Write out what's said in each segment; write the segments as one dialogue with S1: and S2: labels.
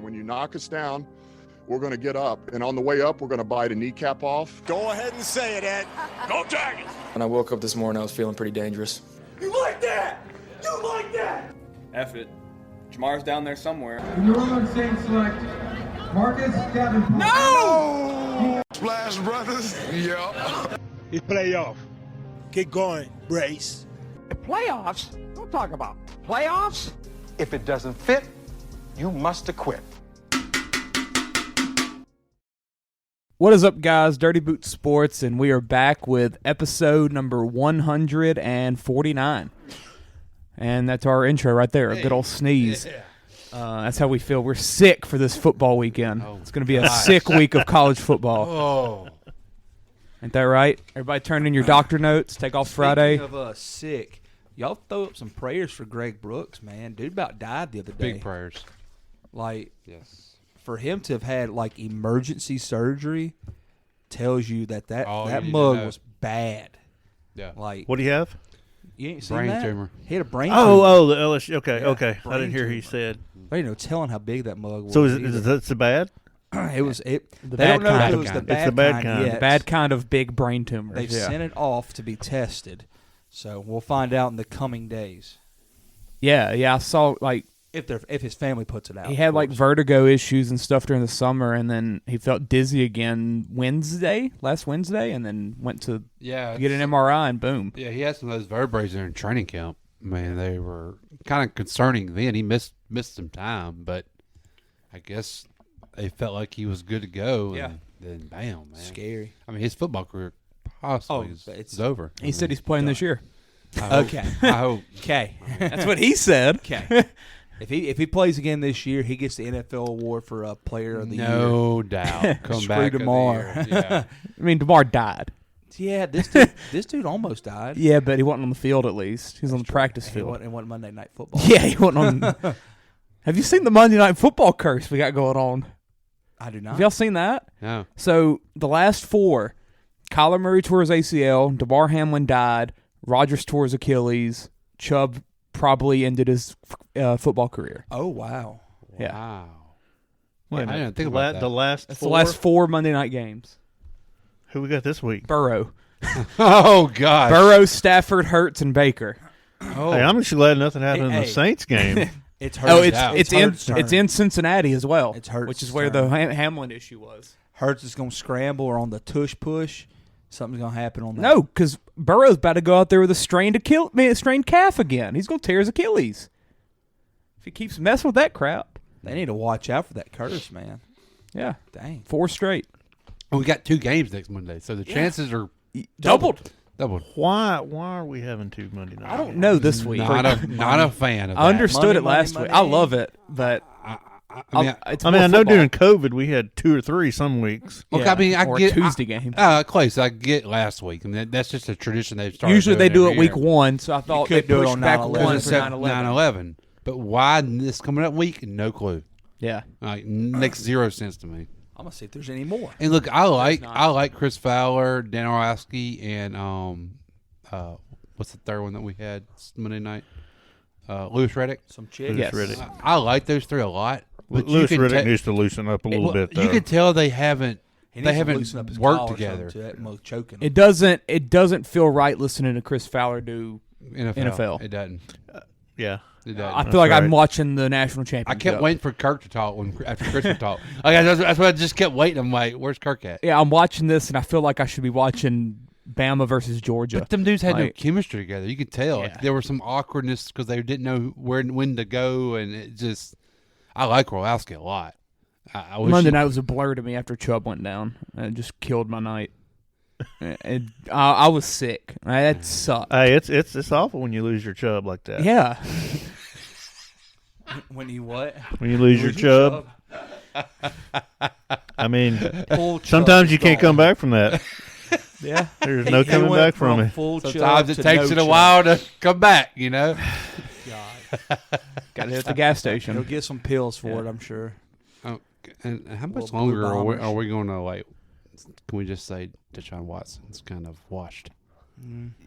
S1: And when you knock us down, we're going to get up. And on the way up, we're going to bite a kneecap off.
S2: Go ahead and say it, Ed. Go Tigers!
S3: When I woke up this morning, I was feeling pretty dangerous.
S2: You like that? You like that?
S4: F it. Jamar's down there somewhere.
S5: The New Orleans Saints select Marcus Davenport.
S2: No!
S1: Splash Brothers? Yeah.
S6: It's playoff. Keep going, Brace.
S7: Playoffs? Don't talk about playoffs.
S8: If it doesn't fit, you must acquit.
S9: What is up, guys? Dirty Boot Sports, and we are back with episode number 149. And that's our intro right there, a good old sneeze.
S10: Yeah.
S9: That's how we feel. We're sick for this football weekend. It's going to be a sick week of college football.
S10: Oh.
S9: Ain't that right? Everybody turn in your doctor notes. Take off Friday.
S11: Speaking of sick, y'all throw up some prayers for Greg Brooks, man. Dude about died the other day.
S10: Big prayers.
S11: Like,
S10: yes.
S11: For him to have had, like, emergency surgery tells you that
S10: you
S11: mug
S10: know.
S11: was bad.
S10: Yeah.
S11: Like,
S12: what do you have?
S11: You ain't seen
S10: brain
S11: that?
S10: tumor.
S11: He had a brain tumor.
S12: Oh, the LSU. Okay,
S11: Yeah,
S12: okay. I didn't hear
S11: brain
S12: he said.
S11: There ain't no telling how big that mug was.
S12: So is that so bad?
S11: It was it.
S9: The
S11: They
S9: bad
S11: don't know if
S9: kind.
S11: it was the
S12: It's
S11: bad
S12: the bad
S11: kind
S12: kind.
S11: yet.
S9: The bad kind of big brain tumors.
S11: They've
S9: yeah.
S11: sent it off to be tested, so we'll find out in the coming days
S9: Yeah, I saw, like,
S11: if his family puts it out.
S9: he had,
S11: of
S9: like,
S11: course.
S9: vertigo issues and stuff during the summer, and then he felt dizzy again last Wednesday, and then went to get an MRI, and boom.
S10: Yeah, he had some of those vertebrae in training camp. Man, they were kind of concerning then. He missed some time, but I guess they felt like he was good to go.
S11: Yeah.
S10: And then, bam, man.
S11: Scary.
S10: I mean, his football career possibly is over.
S9: He said he's playing this year.
S11: Okay.
S10: I hope.
S11: Okay.
S9: That's what he said.
S11: Okay. If he plays again this year, he gets the NFL award for a player of the year.
S10: No doubt. Come
S11: Screw
S10: back
S11: DeMar.
S10: Yeah.
S9: I mean, DeMar died.
S11: Yeah, this dude almost died.
S9: Yeah, but he wasn't on the field at least. He was on the practice
S11: It
S9: field.
S11: wasn't Monday Night Football.
S9: Yeah, he wasn't on. Have you seen the Monday Night Football curse we got going on?
S11: I do not.
S9: Have y'all seen that?
S10: No.
S9: So the last four, Kyler Murray tore his ACL, DeMar Hamlin died, Rodgers tore his Achilles, Chubb probably ended his football career.
S11: Oh, wow.
S9: Yeah.
S10: Wow.
S12: Wait a
S10: I
S12: minute.
S10: didn't think about that.
S12: The last
S9: That's
S12: four?
S9: the last four Monday night games.
S12: Who we got this week?
S9: Burrow.
S10: Oh, God.
S9: Burrow, Stafford, Hurts, and Baker.
S10: Oh.
S12: Hey, I'm just glad nothing happened in
S11: Hey.
S12: the Saints game.
S11: It's Hurts.
S9: Oh,
S11: Hurts' turn.
S9: it's in Cincinnati as well.
S11: It's Hurts'
S9: which is where the
S11: turn.
S9: Hamlin issue was.
S11: Hurts is going to scramble or on the tush push. Something's going to happen on that.
S9: No, because Burrow's about to go out there with a strained calf again. He's going to tear his Achilles if he keeps messing with that crap.
S11: They need to watch out for that curse, man.
S9: Yeah,
S11: Dang.
S9: 4 straight.
S10: We got 2 games next Monday, so the chances are
S9: Doubled.
S10: doubled.
S12: Why are we having 2 Monday nights?
S9: I don't know this week.
S10: Not a fan of that.
S9: I understood it
S11: Money,
S9: last
S11: money,
S9: week. I
S11: money.
S9: love it, but it's
S12: I
S9: more
S12: know
S9: football.
S12: during COVID we had 2 or 3 some weeks.
S10: Look,
S9: Yeah,
S10: I mean, I
S9: or
S10: get
S9: a Tuesday game.
S10: Clay, so I get last week. I mean, that's just a tradition they've started.
S9: Usually they do
S10: doing
S9: it
S10: every
S9: week
S10: year.
S9: 1, so I thought they
S11: could do it
S9: pushed
S11: on
S9: back
S11: 9/11.
S9: one
S10: It's
S9: for 9/11.
S10: 9/11. But why this coming up week? No clue.
S9: Yeah.
S10: Like, makes 0 sense to me.
S11: I'm going to see if there's any more.
S10: And look, I like
S9: not.
S10: Chris Fowler, Dan Orlovsky, and what's the third one that we had Monday night? Lewis Reddick.
S11: Some chick.
S9: Yes.
S12: Riddick.
S10: I like those 3 a lot. But
S12: Lewis
S10: you can
S12: Riddick needs to loosen up a little bit, though.
S10: You can tell they haven't.
S11: He
S10: They
S11: needs to
S10: haven't
S11: loosen up his
S10: worked
S11: collar or
S10: together.
S11: something to that mug choking him.
S9: It doesn't feel right listening to Chris Fowler do NFL.
S10: It doesn't.
S12: Yeah.
S10: It
S9: I
S10: doesn't.
S9: feel like
S12: right.
S9: I'm watching the national
S10: I
S9: championship.
S10: kept waiting for Kirk to talk after Chris would talk. Like, that's why I just kept waiting. I'm like, where's Kirk at?
S9: Yeah, I'm watching this, and I feel like I should be watching Bama versus Georgia.
S10: But them dudes had no
S9: Like,
S10: chemistry together. You could tell. Like,
S9: Yeah.
S10: there was some awkwardness because they didn't know when to go, and it just. I like Orlowski a lot. I wish
S9: Monday night was a blur to me after Chubb went down. It just killed my night. I was sick. That sucked.
S12: Hey, it's awful when you lose your chub like that.
S9: Yeah.
S11: When you what?
S12: When you lose your chub. I mean, sometimes you can't come back from that.
S9: Yeah.
S12: There's no coming back from it.
S10: Sometimes it takes it a while to come back, you know.
S11: God.
S9: Got to hit the gas station.
S11: He'll get some pills for it, I'm sure.
S10: Oh, and how much
S11: Little blue
S10: longer
S11: bombers.
S10: are we going to, like, can we just say Deshaun Watson's kind of washed?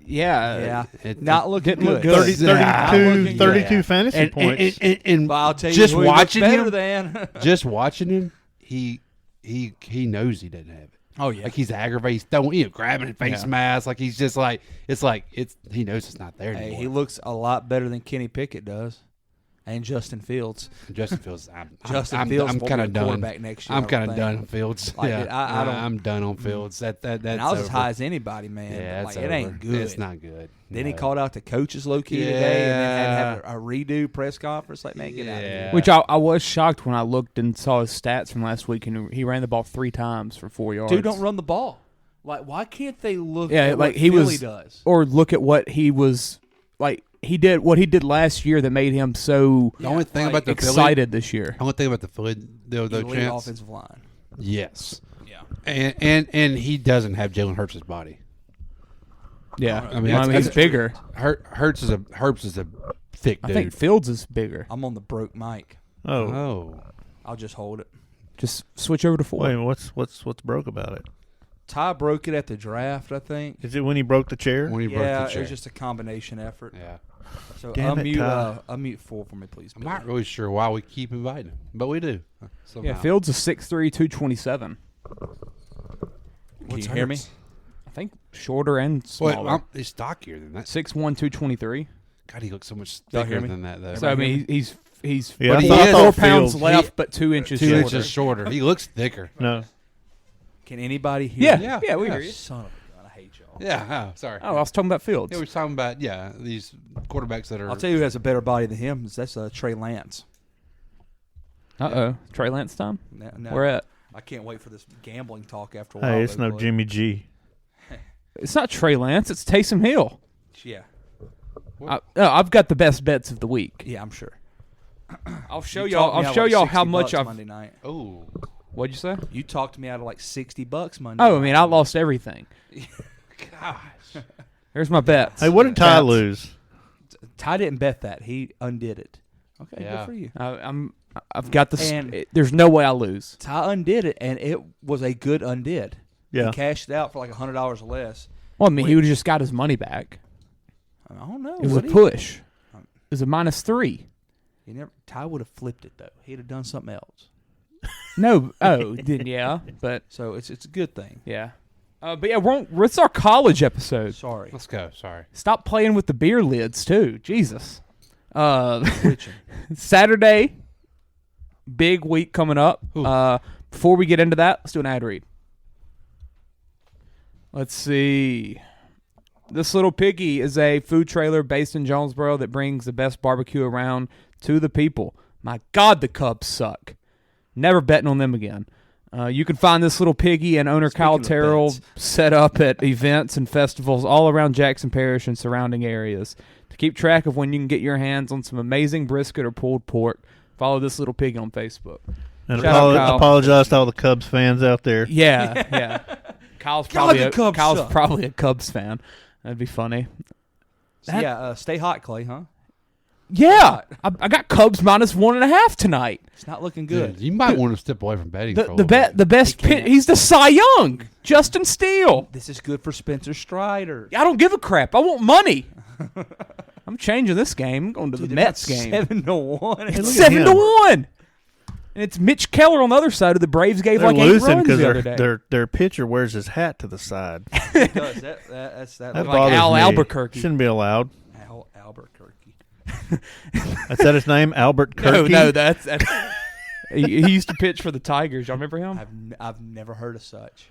S9: Yeah.
S11: Not looking
S9: didn't look
S11: good.
S9: good.
S12: 32 fantasy points.
S10: And
S11: But I'll tell you
S10: just
S11: who he looks
S10: watching
S11: better
S10: him,
S11: than.
S10: just watching him, he knows he doesn't have it.
S11: Oh yeah,
S10: Like he's aggravated, he's throwing, grabbing a face mask. Like he's just like he knows it's not there anymore.
S11: he looks a lot better than Kenny Pickett does, and Justin Fields.
S10: Justin Fields. I'm
S11: kind of
S10: done.
S11: quarterback next year.
S10: I'm kind of done on Fields.
S11: Like,
S10: yeah,
S11: I'm
S10: done on Fields. That's
S11: and I was as high as anybody, man.
S10: Yeah,
S11: like,
S10: it's
S11: it ain't good.
S10: It's not good.
S11: Then he called out the coaches low key today, and then had to have a redo press conference. Like, man, get out of here.
S9: Which I was shocked when I looked and saw his stats from last week, and he ran the ball 3 times for 4 yards.
S11: Dude, don't run the ball. Like, why can't they look
S9: Yeah,
S11: at
S9: like
S11: what
S9: he
S11: Philly
S9: was,
S11: does?
S9: or look at what he was like. He did what he did last year that made him so
S10: The only thing about the
S9: excited this year.
S10: The only thing about the Philly, though,
S11: Elite
S10: Chance,
S11: offensive line.
S10: yes,
S11: Yeah.
S10: and he doesn't have Jalen Hurts' body.
S9: Yeah,
S10: I mean,
S9: he's bigger.
S10: Hurts is a thick dude.
S9: I think Fields is bigger.
S11: I'm on the broke mic.
S10: Oh,
S11: I'll just hold it.
S9: Just switch over to 4.
S12: Wait, what's broke about it?
S11: Ty broke it at the draft, I think.
S12: Is it when he broke the chair?
S10: when he broke the
S11: Yeah,
S10: chair.
S11: it was just a combination effort.
S10: Yeah,
S11: So
S12: Damn it, Ty.
S11: unmute 4 for me, please.
S10: I'm not really sure why we keep inviting him, but we do. Somehow.
S9: Yeah, Fields is 6'3", 227.
S11: Can you hear me?
S9: I think shorter and smaller.
S10: Wait, he's stockier than that.
S9: 6'1", 223.
S10: God, he looks so much
S11: Y'all hear
S10: thicker
S11: me?
S10: than that, though.
S9: So I mean, he's
S12: Yeah,
S9: but
S12: I
S9: he
S12: thought-
S9: has
S12: I
S9: 4
S12: thought
S9: pounds
S12: Fields-
S9: left, but 2 inches
S10: 2
S9: shorter.
S10: inches shorter. He looks thicker.
S12: No.
S11: Can anybody hear me?
S9: Yeah, we hear you.
S11: Son of a gun, I hate y'all.
S10: Yeah, sorry.
S9: Oh, I was talking about Fields.
S10: Yeah, we were talking about these quarterbacks that are.
S11: I'll tell you who has a better body than him. That's Trey Lance.
S9: Trey Lance time.
S11: No,
S9: Where at?
S11: I can't wait for this gambling talk after a while.
S12: Hey, it's no Jimmy G.
S9: It's not Trey Lance. It's Taysom Hill.
S11: Yeah,
S9: I've got the best bets of the week.
S11: yeah, I'm sure.
S9: I'll show
S11: You
S9: y'all.
S11: talked me
S9: I'll
S11: out
S9: show
S11: like
S9: y'all
S11: 60
S9: how much
S11: bucks
S9: I've.
S11: Monday night.
S10: Oh,
S9: What'd you say?
S11: You talked me out of like $60 Monday.
S9: Oh, I
S11: night.
S9: mean, I lost everything.
S10: gosh.
S9: There's my bets.
S12: Hey, what did Ty
S9: Bets.
S12: lose?
S11: Ty didn't bet that. He undid it. Okay,
S10: Yeah.
S11: good for you.
S9: I've got the.
S11: And-
S9: There's no way I lose.
S11: Ty undid it, and it was a good undid.
S12: Yeah.
S11: He cashed it out for like $100 less.
S9: Well, I mean, he would have just got his money back.
S11: I don't know.
S9: It was a
S11: What
S9: push. It was a -3.
S11: Ty would have flipped it though. He'd have done something else.
S9: No. Oh, then yeah, but
S11: So it's a good thing.
S9: yeah. But yeah, it's our college episode.
S11: Sorry.
S10: Let's go. Sorry.
S9: Stop playing with the beer lids too. Jesus.
S11: Twitching.
S9: Saturday, big week coming up. Before we get into that, let's do an ad read. Let's see. This Little Piggy is a food trailer based in Jonesboro that brings the best barbecue around to the people. My God, the Cubs suck. Never betting on them again. You can find This Little Piggy and owner Kyle Terrell set up at events and festivals all around Jackson Parish and surrounding areas. To keep track of when you can get your hands on some amazing brisket or pulled pork, follow This Little Piggy on Facebook.
S12: And
S9: Shout out, Kyle.
S12: apologize to all the Cubs fans out there.
S9: Yeah. Kyle's
S11: God, the Cubs suck.
S9: probably a Cubs fan. That'd be funny.
S11: So, stay hot, Clay, huh?
S9: Yeah, I got Cubs -1.5 tonight.
S11: It's not looking good.
S10: Dude, you might want to step away from betting. for a
S9: The
S10: little bit.
S9: best pitch. He's the Cy Young, Justin Steele.
S11: This is good for Spencer Strider.
S9: I don't give a crap. I want money. I'm changing this game. I'm going to the
S11: Dude,
S9: Mets
S11: they're
S9: game.
S11: 7-1.
S9: It's 7-1. And it's Mitch Keller on the other side of the Braves gave
S12: They're
S9: like 8
S12: losing
S9: runs the other day.
S12: their pitcher wears his hat to the side.
S11: It does. That's
S12: That
S9: Like
S12: bothers
S9: Al
S12: me.
S9: Albuquerque.
S12: Shouldn't be allowed.
S11: Al Albuquerque.
S12: Is that his name? Albert Kirky?
S9: No, that's he used to pitch for the Tigers. Y'all remember him?
S11: I've never heard of such.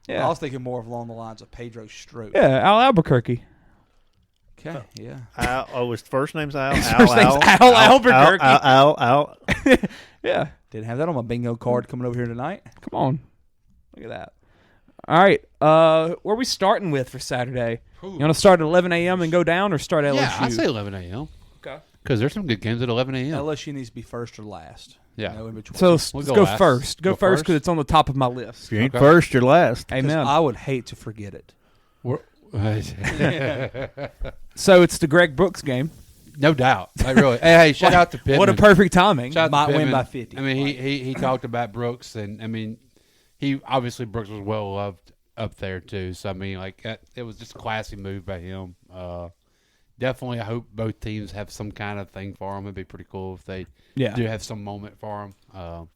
S9: Yeah.
S11: I was thinking more along the lines of Pedro Strop.
S9: Yeah, Al Albuquerque.
S11: Okay, yeah.
S12: His first name's Al.
S9: His first name's Al Albuquerque.
S12: Al.
S9: Yeah.
S11: Didn't have that on my bingo card coming over here tonight.
S9: Come on. Look at that. All right. Where are we starting with for Saturday? You want to start at 11 a.m. and go down or start at LSU?
S10: Yeah, I say 11 a.m.
S9: Okay.
S10: Because there's some good games at 11 a.m.
S11: LSU needs to be first or last.
S10: Yeah.
S11: No in between.
S9: So let's
S10: We'll
S9: go,
S10: go last.
S9: first. Go
S10: Go
S9: first
S10: first?
S9: because it's on the top of my list.
S12: If you ain't first, you're last.
S11: 'Cause
S9: Amen.
S11: I would hate to forget it.
S9: So it's the Greg Brooks game.
S10: No doubt. Like, really. Hey, shout out to Pittman.
S9: What a perfect timing.
S10: Shout out to
S11: Might win
S10: Pittman.
S11: by 50.
S10: I mean, he talked about Brooks, and I mean, Brooks was well loved up there too. So I mean, like it was just a classy move by him. Definitely, I hope both teams have some kind of thing for him. It'd be pretty cool if they do have some moment for him.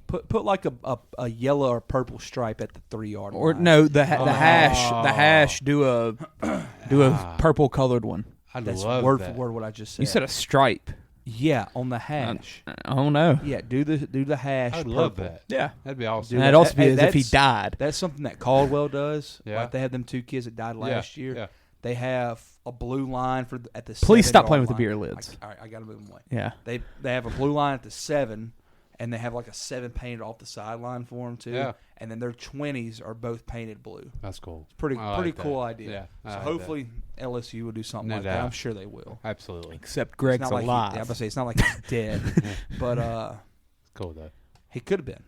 S11: Put like a yellow or purple stripe at the 3-yard line.
S9: Or no, the hash. Do a purple colored one.
S11: That's
S10: love
S11: word
S10: that.
S11: for word what I just said.
S9: You said a stripe.
S11: Yeah, on the hash.
S9: I don't know.
S11: Yeah, do the hash.
S10: I'd
S11: purple.
S10: love that.
S9: Yeah,
S10: that'd be awesome.
S9: And that'd also be as if he died.
S11: That's something that Caldwell does.
S10: Yeah.
S11: Like they have them 2 kids that died last year.
S10: Yeah.
S11: They have a blue line at the.
S9: Please stop
S11: 7-yard
S9: playing with the
S11: line.
S9: beer lids.
S11: All right, I gotta move them away.
S9: Yeah.
S11: They have a blue line at the 7, and they have like a 7 painted off the sideline for them too.
S10: Yeah.
S11: And then their 20s are both painted blue.
S10: That's cool.
S11: It's pretty
S10: like
S11: cool
S10: that.
S11: idea.
S10: Yeah, I
S11: So
S10: like
S11: hopefully LSU will do something
S10: No
S11: like
S10: doubt.
S11: that. I'm sure they will.
S10: Absolutely.
S9: Except
S11: It's
S9: Greg's
S11: not like
S9: alive.
S11: I'm gonna say it's not like he's dead, but
S10: It's cool though.
S11: he could have been.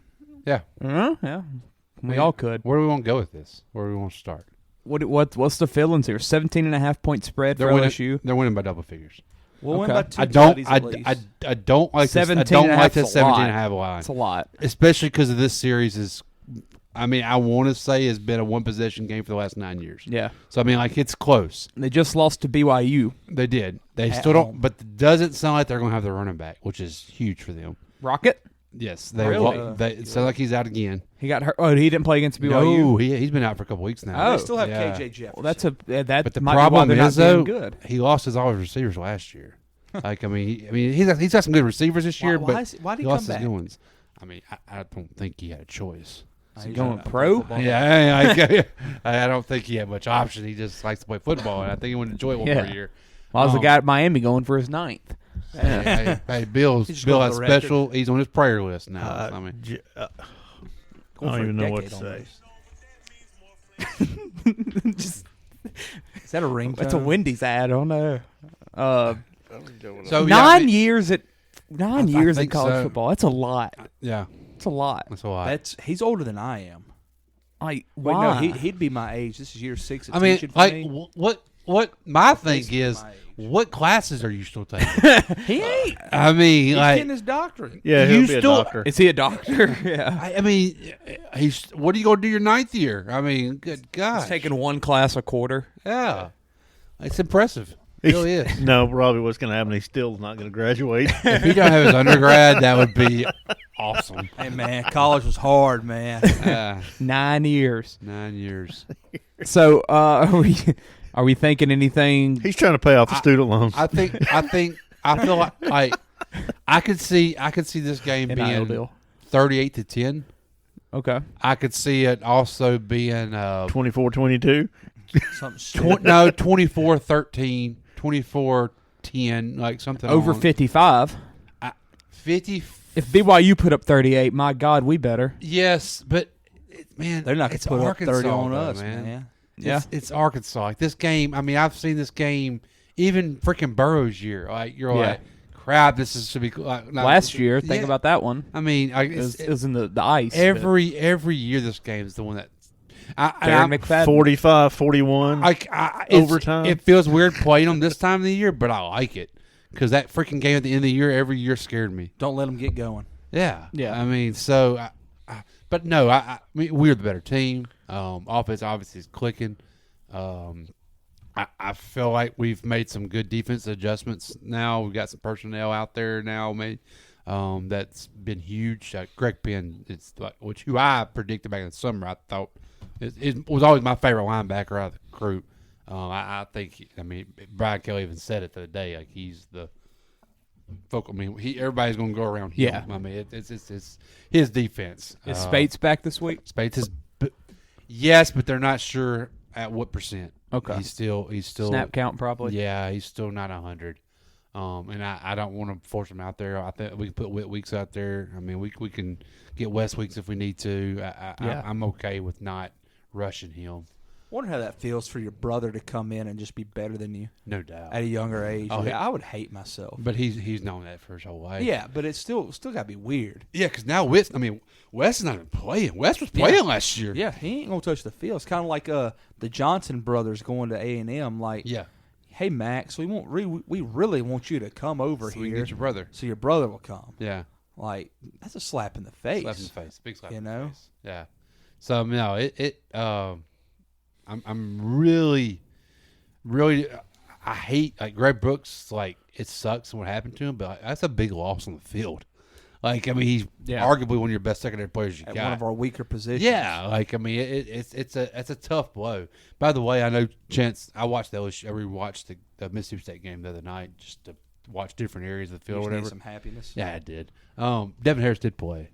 S10: Yeah.
S9: Yeah. We all could.
S10: Where do we want to go with this? Where do we want to start?
S9: What's the feelings here? 17.5 point spread for
S10: winning,
S9: LSU.
S10: They're winning by double figures.
S11: We'll win
S9: Okay.
S11: by 2
S10: I don't.
S11: tutties at least.
S10: I don't like.
S9: 17
S10: I don't
S9: and a
S10: like
S9: half's
S10: that
S9: a
S10: 17 and a
S9: lot.
S10: half line.
S9: It's a lot.
S10: Especially because of this series is. I mean, I want to say has been a 1-possession game for the last 9 years.
S9: Yeah.
S10: So I mean, like it's close.
S9: They just lost to BYU.
S10: They did. They
S11: At
S10: still
S11: home.
S10: don't. But it doesn't sound like they're going to have the running back, which is huge for them.
S9: Rocket?
S10: Yes, they.
S9: Really?
S10: It sounds like he's out again.
S9: He got hurt. Oh, he didn't play against BYU?
S10: No, he's been out for a couple weeks now.
S9: Oh.
S11: They still have
S10: Yeah.
S11: KJ Jefferson.
S9: Well, that's that.
S10: But the
S9: might be why
S10: problem
S9: they're
S10: is
S9: not
S10: though,
S9: doing good.
S10: he lost his all his receivers last year. Like I mean, he's got some good receivers this year,
S11: Why
S10: but
S11: did he
S10: lost
S11: come
S10: his
S11: back?
S10: good ones. I mean, I don't think he had a choice.
S9: Is he going pro?
S10: Yeah, I don't think he had much option. He just likes to play football, and I think he would enjoy it one more year.
S9: Well, I was the guy at Miami going for his 9th.
S10: Hey, Bill
S11: just
S10: has
S11: going for the record.
S10: special. He's on his prayer list now. I mean,
S12: I don't even know what to say.
S11: Is that a ringtone?
S9: That's a Wendy's ad. I don't know.
S10: so
S9: 9 years at 9 years in
S10: think
S9: college
S10: so.
S9: football. That's a lot.
S10: Yeah,
S9: It's a lot.
S10: that's a lot.
S11: He's older than I am.
S9: Like,
S11: Wait,
S9: why?
S11: no, he'd be my age. This is year 6 at
S10: I mean,
S11: teaching for
S10: like,
S11: me.
S10: what my thing
S11: basically
S10: is,
S11: my age.
S10: what classes are you still taking?
S11: He ain't.
S10: I mean,
S11: He's
S10: like,
S11: getting his doctorate.
S12: Yeah,
S10: You
S12: he'll be a
S10: still-
S12: doctor.
S9: Is he a doctor? Yeah.
S10: I mean, what are you going to do your 9th year? I mean, good God.
S9: He's taking one class a quarter.
S10: Yeah. It's impressive. It really is.
S12: No, probably what's going to happen. He's still not going to graduate.
S10: If he don't have his undergrad, that would be awesome.
S11: Hey, man, college was hard, man.
S9: 9 years.
S10: 9 years.
S9: So, are we thinking anything?
S12: He's trying to pay off the student loans.
S10: I feel like I could see this game
S9: NIL
S10: being
S9: deal.
S10: 38-10.
S9: Okay.
S10: I could see it also being
S12: 24-22.
S11: Something stupid.
S10: 24-13, 24-10, like something
S9: Over
S10: on.
S9: 55.
S10: 50.
S9: If BYU put up 38, my God, we better.
S10: Yes, but man,
S11: They're not going
S10: it's
S11: to put up
S10: Arkansas,
S11: 30 on
S10: though,
S11: us, man.
S9: Yeah.
S10: It's Arkansas. Like this game, I mean, I've seen this game even freaking Burrow's year. Like you're
S9: Yeah.
S10: like, crap, should be like,
S9: Last year, think
S10: yeah.
S9: about that one.
S10: I mean,
S9: It was in the ice.
S10: every year this game is the one that
S9: Darren McFadden.
S12: 45-41. Overtime.
S10: It feels weird playing them this time of the year, but I like it because that freaking game at the end of the year every year scared me.
S11: Don't let them get going.
S10: Yeah,
S9: Yeah.
S10: I mean, so, but no, I mean, we're the better team. Offense obviously is clicking. I feel like we've made some good defense adjustments. Now we've got some personnel out there now. That's been huge. Greg Penn, it's like who I predicted back in the summer. I thought it was always my favorite linebacker out of the crew. I think. I mean, Brian Kelly even said it the other day. Like he's the focal. I mean, everybody's going to go around him.
S9: Yeah.
S10: I mean, it's his defense.
S9: Is Spates back this week?
S10: Spates is, yes, but they're not sure at what percent.
S9: Okay.
S10: He's still
S9: Snap count probably.
S10: Yeah, he's still not 100. And I don't want to force him out there. I think we can put Whit Weeks out there. I mean, we can get West Weeks if we need to. I'm okay with not rushing him.
S11: I wonder how that feels for your brother to come in and just be better than you
S10: No doubt.
S11: at a younger age.
S10: Oh,
S11: I would hate myself.
S10: But he's known that for his whole life.
S11: Yeah, but it's still got to be weird.
S10: Yeah, because now West is not even playing. West was playing last year.
S11: Yeah, he ain't gonna touch the field. It's kind of like the Johnson brothers going to A&M. Like,
S10: Yeah.
S11: hey Max, we really want you to come over
S10: So we
S11: here,
S10: can get your brother.
S11: so your brother will come.
S10: Yeah.
S11: Like, that's a slap in the face.
S10: Slap in the face. Big slap
S11: You
S10: in
S11: know?
S10: the face. Yeah. So no, I'm really, really. I hate like Greg Brooks. Like it sucks what happened to him, but like, that's a big loss on the field. Like I mean, he's arguably one of your best secondary players you got.
S11: One of our weaker positions.
S10: Yeah, like I mean, it's a tough blow. By the way, I know Chance. I watched LSU. I rewatched the Mississippi State game the other night just to watch different areas of the field.
S11: You
S10: Or whatever.
S11: need some happiness.
S10: Yeah, I did. Devin Harris did play.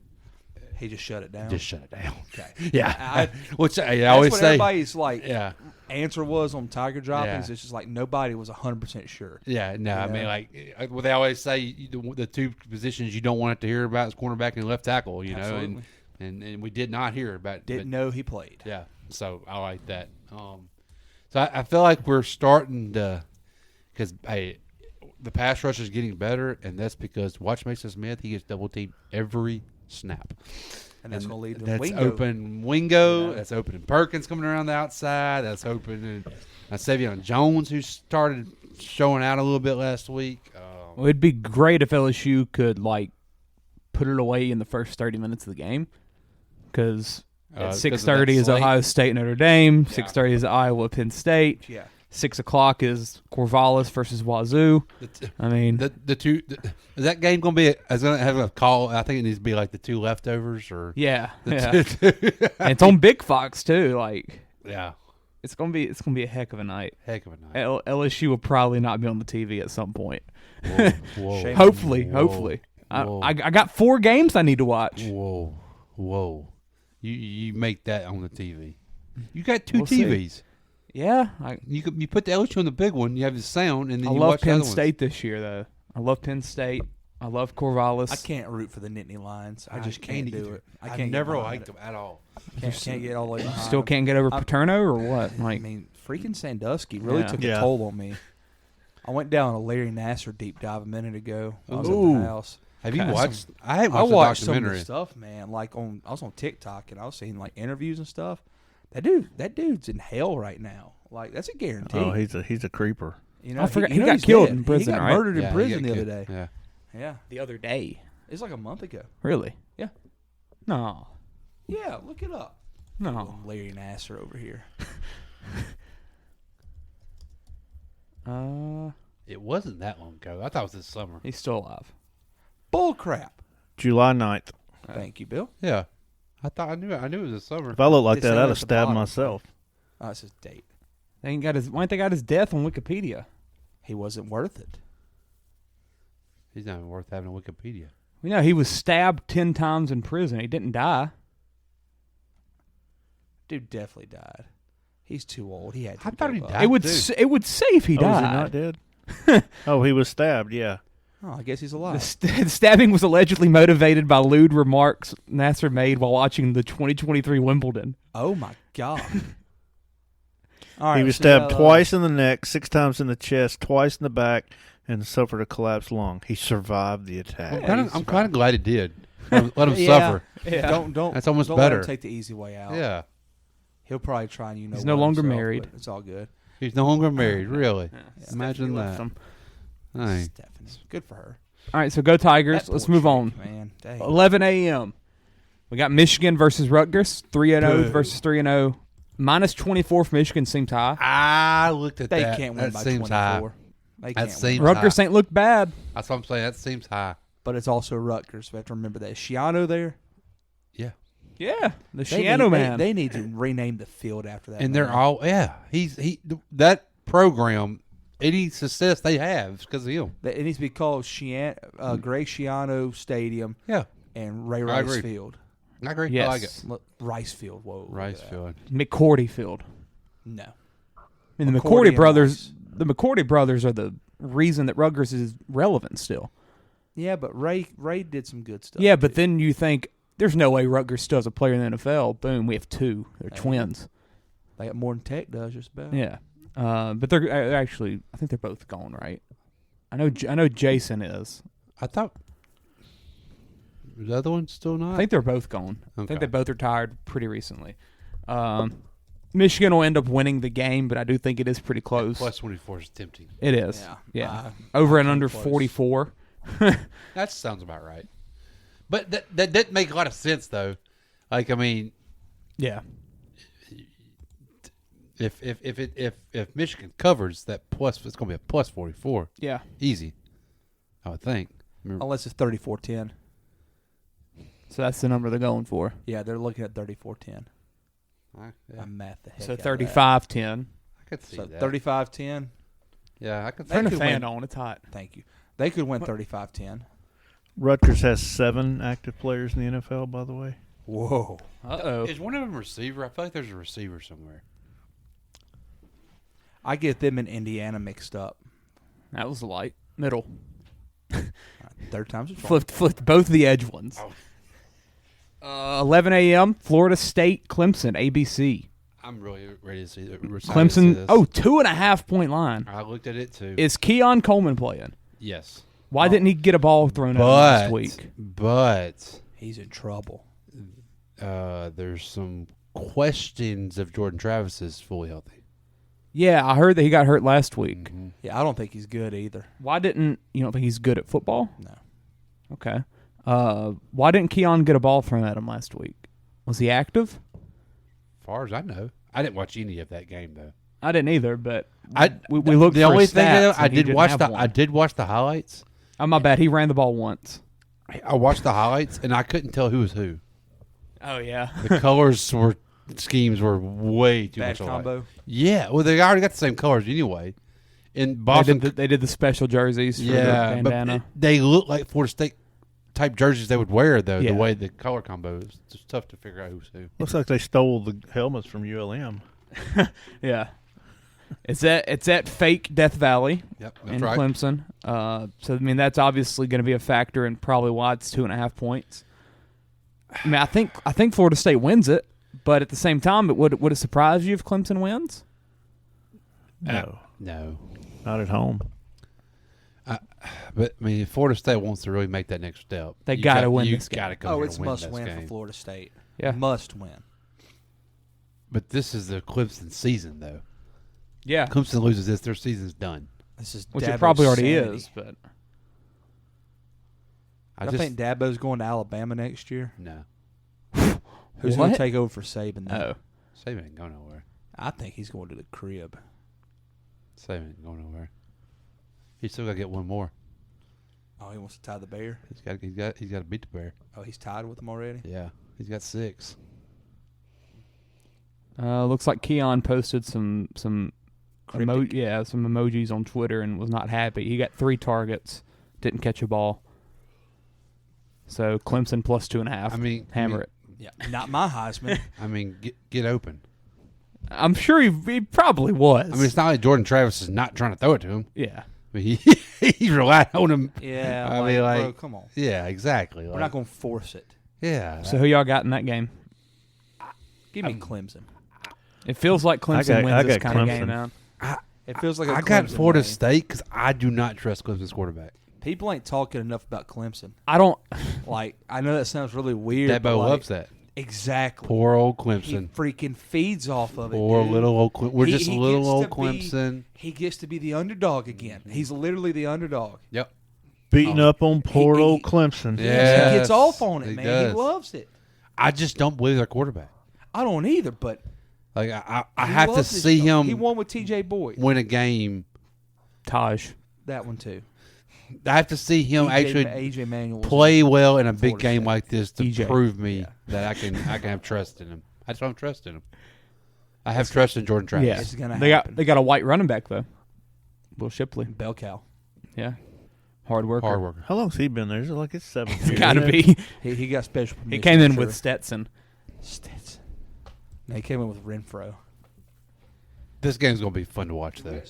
S11: He just shut it down.
S10: Okay.
S11: Yeah.
S10: Which I
S11: that's
S10: always
S11: what
S10: say.
S11: Everybody's like,
S10: yeah.
S11: Answer was on Tiger droppings.
S10: Yeah.
S11: It's just like nobody was 100% sure.
S10: Yeah, no, I mean, like what they always say, the two positions you don't want to hear about is cornerback and left tackle. You know, and we did not hear about.
S11: Didn't know he played.
S10: Yeah, so I like that. So I feel like we're starting to, because the pass rush is getting better, and that's because watch Mason Smith. He gets double teamed every snap.
S11: And that's going to lead to
S10: that's
S11: Wingo.
S10: Open Wingo. That's open Perkins coming around the outside. That's open Savion Jones, who started showing out a little bit last week.
S9: Well, it'd be great if LSU could like put it away in the first 30 minutes of the game, because at 6:30 is Ohio State Notre Dame. 6:30 is Iowa Penn State.
S11: Yeah.
S9: 6 o'clock is Corvallis versus Wazoo. I mean,
S10: the two. Is that game going to be? Is going to have a call? I think it needs to be like the two leftovers, or
S9: yeah.
S10: Two.
S9: And it's on Big Fox too. Like,
S10: yeah,
S9: it's gonna be a heck of a night.
S10: Heck of a night.
S9: LSU will probably not be on the TV at some point.
S10: Whoa.
S9: Hopefully.
S10: Whoa.
S9: I got 4 games I need to watch.
S10: Whoa. You make that on the TV. You got 2 TVs.
S9: See. Yeah,
S10: you put the LSU on the big one. You have the sound, and then you
S9: love
S10: watch
S9: Penn
S10: the other
S9: State this year, though. I love Penn State. I love Corvallis.
S11: I can't root for the Nittany Lions. I just can't do it.
S10: I never liked them at all.
S11: Can't get all the way behind
S9: Still
S11: them.
S9: can't get over Paterno or what? Like,
S11: I mean, freaking Sandusky really took a toll on me. I went down a Larry Nasser deep dive a minute ago. I was at the house.
S10: Have you watched? I
S11: watched
S10: the
S11: some of
S10: documentary.
S11: the stuff, man. Like I was on TikTok and I was seeing like interviews and stuff. That dude's in hell right now. Like that's a guarantee.
S12: Oh, he's a creeper.
S11: You know,
S9: I forgot he got killed in prison.
S11: He got
S9: right?
S11: murdered in prison the other day.
S10: Yeah.
S9: The other day.
S11: It's like a month ago.
S9: Really?
S11: Yeah.
S9: No.
S11: Yeah, look it up.
S9: No.
S11: Larry Nasser over here.
S10: It wasn't that long ago. I thought it was this summer.
S9: He's still alive.
S11: Bull crap.
S12: July 9th.
S11: Thank you, Bill.
S10: Yeah. I knew it was this summer.
S12: If I looked like
S11: It's
S12: that,
S11: down
S12: I'd
S11: at
S12: have
S11: the
S12: stabbed
S11: bottom.
S12: myself.
S11: Oh, it's his date.
S9: Why ain't they got his death on Wikipedia?
S11: He wasn't worth it.
S10: He's not even worth having a Wikipedia.
S9: You know, he was stabbed 10 times in prison. He didn't die.
S11: Dude definitely died. He's too old. He had to
S10: I thought he
S11: give up.
S10: died.
S9: It would say if he
S12: Oh,
S9: died.
S12: is he not dead? Oh, he was stabbed, yeah.
S11: Oh, I guess he's alive.
S9: The stabbing was allegedly motivated by lewd remarks Nasser made while watching the 2023 Wimbledon.
S11: Oh, my God. All right,
S12: He was stabbed twice in the neck, 6 times in the chest, twice in the back, and suffered a collapsed lung. He survived the attack.
S10: I'm kind of glad he did. Let him suffer.
S9: Yeah.
S11: Don't.
S10: That's almost
S11: don't
S10: better.
S11: Let him take the easy way out.
S10: Yeah.
S11: He'll probably try and
S9: He's no longer married.
S11: It's all good.
S10: He's no longer married, really.
S9: Yeah.
S10: Imagine
S9: left
S10: that.
S9: him.
S10: Hey.
S11: Stephanie, good for her.
S9: All right, so go Tigers.
S11: That
S9: Let's
S11: poor
S9: move on.
S11: chick, man. Dang.
S9: 11 a.m. We got Michigan versus Rutgers. 3-0 versus 3-0. Minus 24 for Michigan seems high.
S10: I looked at
S11: They
S10: that.
S11: can't win
S10: That
S11: by
S10: seems
S11: 24.
S10: high.
S11: They
S10: That
S11: can't
S10: seems
S11: win.
S9: Rutgers
S10: high.
S9: ain't looked bad.
S10: That's what I'm saying. That seems high.
S11: But it's also Rutgers. We have to remember that. Shiano there.
S10: Yeah.
S9: Yeah, the
S11: They
S9: Shiano
S11: need-
S9: man.
S11: They need to rename the field after that.
S10: And
S11: man.
S10: they're all that program, any success they have is because of him.
S11: It needs to be called Greg Schiano Stadium.
S10: Yeah.
S11: And Ray
S10: I
S11: Rice
S10: agree.
S11: Field.
S10: I agree.
S9: Yes.
S10: I like it.
S11: Look, Rice Field. Whoa.
S10: Rice Field.
S9: McCourty Field.
S11: No.
S9: I mean, the
S11: McCourty
S9: McCourty
S11: and
S9: brothers.
S11: Rice.
S9: The McCourty brothers are the reason that Rutgers is relevant still.
S11: Yeah, but Ray did some good stuff.
S9: Yeah, but then you think there's no way Rutgers still has a player in the NFL. Boom, we have 2. They're twins.
S11: They got more than Tech does, just about.
S9: Yeah, but they're actually. I think they're both gone, right? I know Jason is.
S10: I thought the other one's still not.
S9: I think they're both gone. I
S10: Okay.
S9: think they both retired pretty recently. Michigan will end up winning the game, but I do think it is pretty close.
S10: Plus 24 is tempting.
S9: It is.
S11: Yeah.
S9: Over and under
S11: close.
S9: 44.
S10: That sounds about right. But that didn't make a lot of sense though. Like I mean,
S9: Yeah.
S10: If Michigan covers that plus, it's going to be a plus 44.
S9: Yeah.
S10: Easy, I would think.
S11: Unless it's 34-10.
S9: So that's the number they're going for.
S11: Yeah, they're looking at 34-10.
S10: Yeah.
S11: I math the heck
S9: So
S11: out of
S9: 35-10.
S10: I could see
S11: So
S10: that.
S11: 35-10.
S10: Yeah, I could.
S9: Turn the
S11: could
S9: fan
S11: win.
S9: on. It's hot.
S11: Thank you. They could win 35-10.
S12: Rutgers has 7 active players in the NFL, by the way.
S11: Whoa.
S9: Uh-oh.
S10: Is one of them a receiver? I feel like there's a receiver somewhere.
S11: I get them and Indiana mixed up.
S9: That was light. Middle.
S11: Third time's a charm.
S9: Flipped both the edge ones. 11 a.m., Florida State, Clemson, ABC.
S10: I'm really ready to see that.
S9: Clemson, 2.5-point line.
S10: I looked at it too.
S9: Is Keon Coleman playing?
S10: Yes.
S9: Why didn't he get a ball thrown at him last week?
S10: But
S11: he's in trouble.
S10: There's some questions if Jordan Travis is fully healthy.
S9: Yeah, I heard that he got hurt last week.
S10: Mm-hmm.
S11: Yeah, I don't think he's good either.
S9: You don't think he's good at football?
S11: No.
S9: Okay. Why didn't Keon get a ball thrown at him last week? Was he active?
S10: As far as I know, I didn't watch any of that game though.
S9: I didn't either, but we
S10: the
S9: looked.
S10: The
S9: for
S10: only
S9: his
S10: thing
S9: stats
S10: I
S9: and he
S10: did
S9: didn't
S10: watch
S9: have
S10: the
S9: one.
S10: I did watch the highlights.
S9: Oh, my bad. He ran the ball once.
S10: I watched the highlights and I couldn't tell who was who.
S9: Oh yeah.
S10: The schemes were way too
S11: Bad
S10: much alike.
S11: combo.
S10: Yeah, well they already got the same colors anyway. In Boston,
S9: They did the special jerseys for the bandana.
S10: but they look like Florida State type jerseys they would wear though.
S9: Yeah.
S10: The way the color combo is just tough to figure out who's who.
S12: Looks like they stole the helmets from ULM.
S9: Yeah. It's at fake Death Valley
S10: Yep, that's
S9: in
S10: right.
S9: Clemson. So I mean that's obviously going to be a factor in probably why it's 2.5 points. I mean I think Florida State wins it, but at the same time, would it surprise you if Clemson wins?
S12: No,
S10: No.
S12: not at home.
S10: But I mean, if Florida State wants to really make that next step,
S9: They gotta win this
S10: You
S9: game.
S10: got to come here
S11: It's
S10: and win
S11: must
S10: this
S11: win
S10: game.
S11: for Florida State.
S9: Yeah.
S11: Must win.
S10: But this is the Clemson season, though.
S9: Yeah,
S10: Clemson loses this, their season's done.
S11: This is
S9: which
S11: Dabo's
S9: it probably already
S11: sanity.
S9: is. But
S11: I think Dabo's going to Alabama next year.
S10: No.
S11: Who's going to take over for Saban? Then?
S9: Oh,
S10: Saban ain't going nowhere.
S11: I think he's going to the crib.
S10: Saban ain't going nowhere. He's still got to get one more.
S11: Oh, he wants to tie the bear.
S10: He's got to beat the Bear.
S11: Oh, he's tied with him already.
S10: Yeah, he's got 6.
S9: looks like Keon posted some
S11: Cryptic.
S9: some emojis on Twitter and was not happy. He got 3 targets, didn't catch a ball. So Clemson plus 2.5.
S10: I mean,
S9: hammer it.
S11: Yeah, not my Heisman.
S10: I mean, get open.
S9: I'm sure he probably was.
S10: I mean, it's not like Jordan Travis is not trying to throw it to him.
S9: Yeah.
S10: I mean, he relied on him.
S11: Yeah,
S10: I mean,
S11: bro, come on.
S10: Yeah, exactly.
S11: We're not going to force it.
S10: Yeah.
S9: So who y'all got in that game?
S11: Give me Clemson.
S9: It feels like Clemson wins this kind of game, man.
S11: It feels like a
S10: I got
S11: Clemson
S10: Florida
S11: game.
S10: State because I do not trust Clemson's quarterback.
S11: People ain't talking enough about Clemson.
S9: I don't.
S11: Like, I know that sounds really weird.
S10: Dabo
S11: but like,
S10: loves that.
S11: Exactly.
S10: Poor old
S11: He
S10: Clemson.
S11: freaking feeds off of it.
S10: Poor
S11: dude.
S10: little old Clemson. We're
S11: He-
S10: just
S11: he
S10: little
S11: gets
S10: old
S11: to be-
S10: Clemson.
S11: He gets to be the underdog again. He's literally the underdog.
S10: Yep.
S12: Beating up on poor old Clemson.
S10: Yeah.
S11: He gets off on it,
S10: he
S11: man.
S10: does.
S11: He loves it.
S10: I just don't believe their quarterback.
S11: I don't either, but
S10: Like I
S11: he
S10: have to
S11: loves this
S10: see
S11: stuff.
S10: him
S11: He won with T.J. Boyd.
S10: win a game.
S9: Taj.
S11: That one too.
S10: I have to see him actually
S11: A.J. Manuel
S10: play well in a big
S11: Florida
S10: game
S11: State.
S10: like this to
S9: EJ.
S10: prove me that I can have trust in him. I just don't have trust in him. I have trust in Jordan Travis.
S9: Yeah.
S11: It's gonna
S9: They
S11: happen.
S9: got a white running back though. Will Shipley.
S11: Bell cow.
S9: Yeah. Hard worker.
S10: Hard worker.
S12: How long's he been there? Is it like his 7th year?
S9: It's got to
S12: isn't it?
S9: be.
S11: He got special permission.
S9: He came in
S11: I'm
S9: with
S11: sure.
S9: Stetson.
S11: Stetson. No, he came in with Renfro.
S10: This game's gonna be fun to watch though.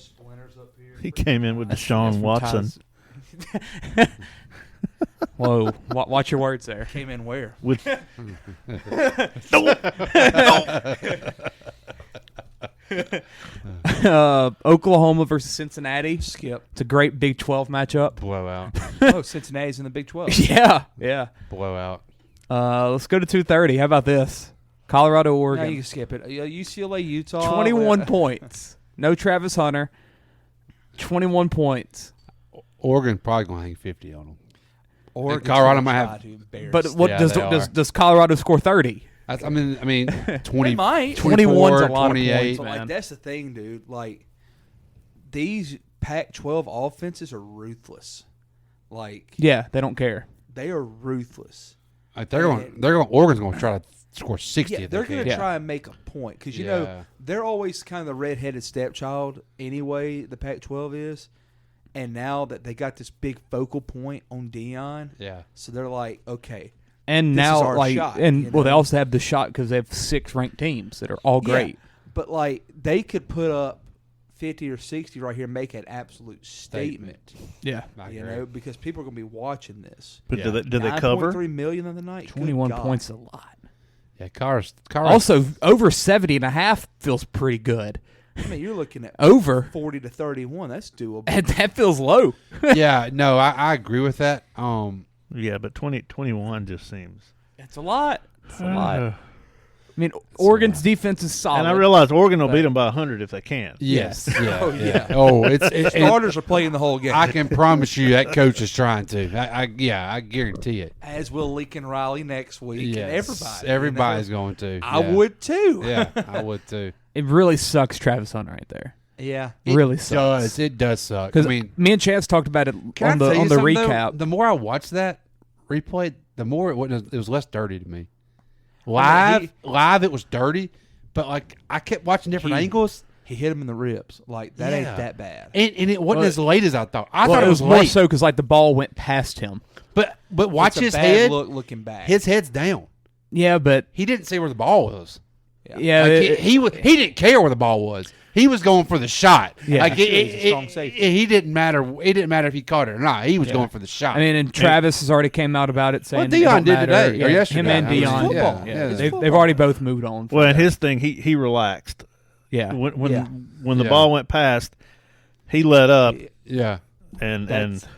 S12: He came in with Deshaun Watson.
S9: Whoa. Watch your words there.
S11: Came in where?
S12: With
S9: Oklahoma versus Cincinnati.
S11: Skip.
S9: It's a great Big 12 matchup.
S10: Blowout.
S11: Oh, Cincinnati's in the Big 12.
S9: Yeah. Yeah.
S10: Blowout.
S9: Let's go to 2:30. How about this? Colorado,
S11: Now
S9: Oregon.
S11: you can skip it. UCLA, Utah.
S9: 21 points. No Travis Hunter. 21 points.
S10: Oregon probably gonna hang 50 on them.
S11: Oregon's
S10: Colorado
S11: gonna
S10: might
S11: try
S10: have-
S11: to embarrass
S9: But
S11: them.
S9: what
S10: Yeah,
S9: does
S10: they are.
S9: does Colorado score 30?
S10: I mean, 20,
S11: They might.
S9: 21's a lot of
S10: 28.
S9: points,
S11: But
S9: man.
S11: like that's the thing, dude. Like these Pac-12 offenses are ruthless. Like
S9: Yeah, they don't care.
S11: they are ruthless.
S10: Like, Oregon's going to try to score 60.
S11: Yeah,
S10: if
S11: they're
S10: they
S11: going
S10: can.
S11: to try and make a point because you
S10: Yeah.
S11: know they're always kind of the redheaded stepchild anyway. The Pac-12 is, and now that they got this big focal point on Dion,
S10: Yeah.
S11: so they're like, okay,
S9: And
S11: this is
S9: now,
S11: our
S9: like,
S11: shot,
S9: and
S11: you
S9: well, they
S11: know?
S9: also have the shot because they have 6 ranked teams that are all great.
S11: Yeah, but like they could put up 50 or 60 right here, and make an absolute statement.
S9: Yeah,
S11: You know, because people are going to be watching this.
S12: But do they cover?
S11: 9.3 million on the night.
S9: 21
S11: Good God.
S9: points a lot.
S10: Yeah, Cars.
S9: Also, over 70.5 feels pretty good.
S11: I mean, you're looking at
S9: Over
S11: 40 to 31. That's doable.
S9: and that feels low.
S10: Yeah, no, I agree with that.
S12: Yeah, but 21 just seems.
S9: It's a lot. It's a lot. I mean, Oregon's defense is solid.
S12: And I realize Oregon will beat them by 100 if they can.
S10: Yes. Yeah.
S11: Oh, yeah.
S10: Oh,
S11: Starters are playing the whole game.
S10: I can promise you that coach is trying to. I guarantee it.
S11: As will Lincoln Riley next week.
S10: Yes.
S11: And everybody.
S10: Everybody's going to.
S11: I
S10: Yeah.
S11: would too.
S10: Yeah, I would too.
S9: It really sucks Travis Hunter right there.
S11: Yeah.
S9: It really sucks.
S10: It does suck. I
S9: Because
S10: mean,
S9: me and Chance talked about it
S10: can
S9: on
S10: I
S9: the
S10: tell you something, though?
S9: recap.
S10: The more I watched that replay, the more it was less dirty to me.
S11: I
S10: Live, it was dirty, but like I kept watching different angles.
S11: He hit him in the ribs. Like, that ain't that bad.
S10: And it wasn't as late as I thought. I thought
S9: it was
S10: late.
S9: more so because like the ball went past him.
S10: But watch
S11: It's a
S10: his
S11: bad
S10: head.
S11: look looking back.
S10: His head's down.
S9: Yeah, but
S10: He didn't see where the ball was.
S9: yeah,
S10: Like, he didn't care where the ball was. He was going for the shot.
S9: Yeah.
S10: Like
S11: He's a strong safety.
S10: he didn't matter. It didn't matter if he caught it or not. He was going for the shot.
S9: I mean, and Travis has already came out about it saying
S10: Dion
S9: it don't
S10: did
S9: matter.
S10: today, or yesterday.
S9: Him and
S10: I mean, it's
S9: Dion.
S10: football.
S9: Yeah,
S10: Yeah, it's
S9: they've already both moved on.
S12: Well, and his thing, he relaxed.
S9: Yeah.
S12: When the ball went past, he let up.
S10: Yeah.
S12: And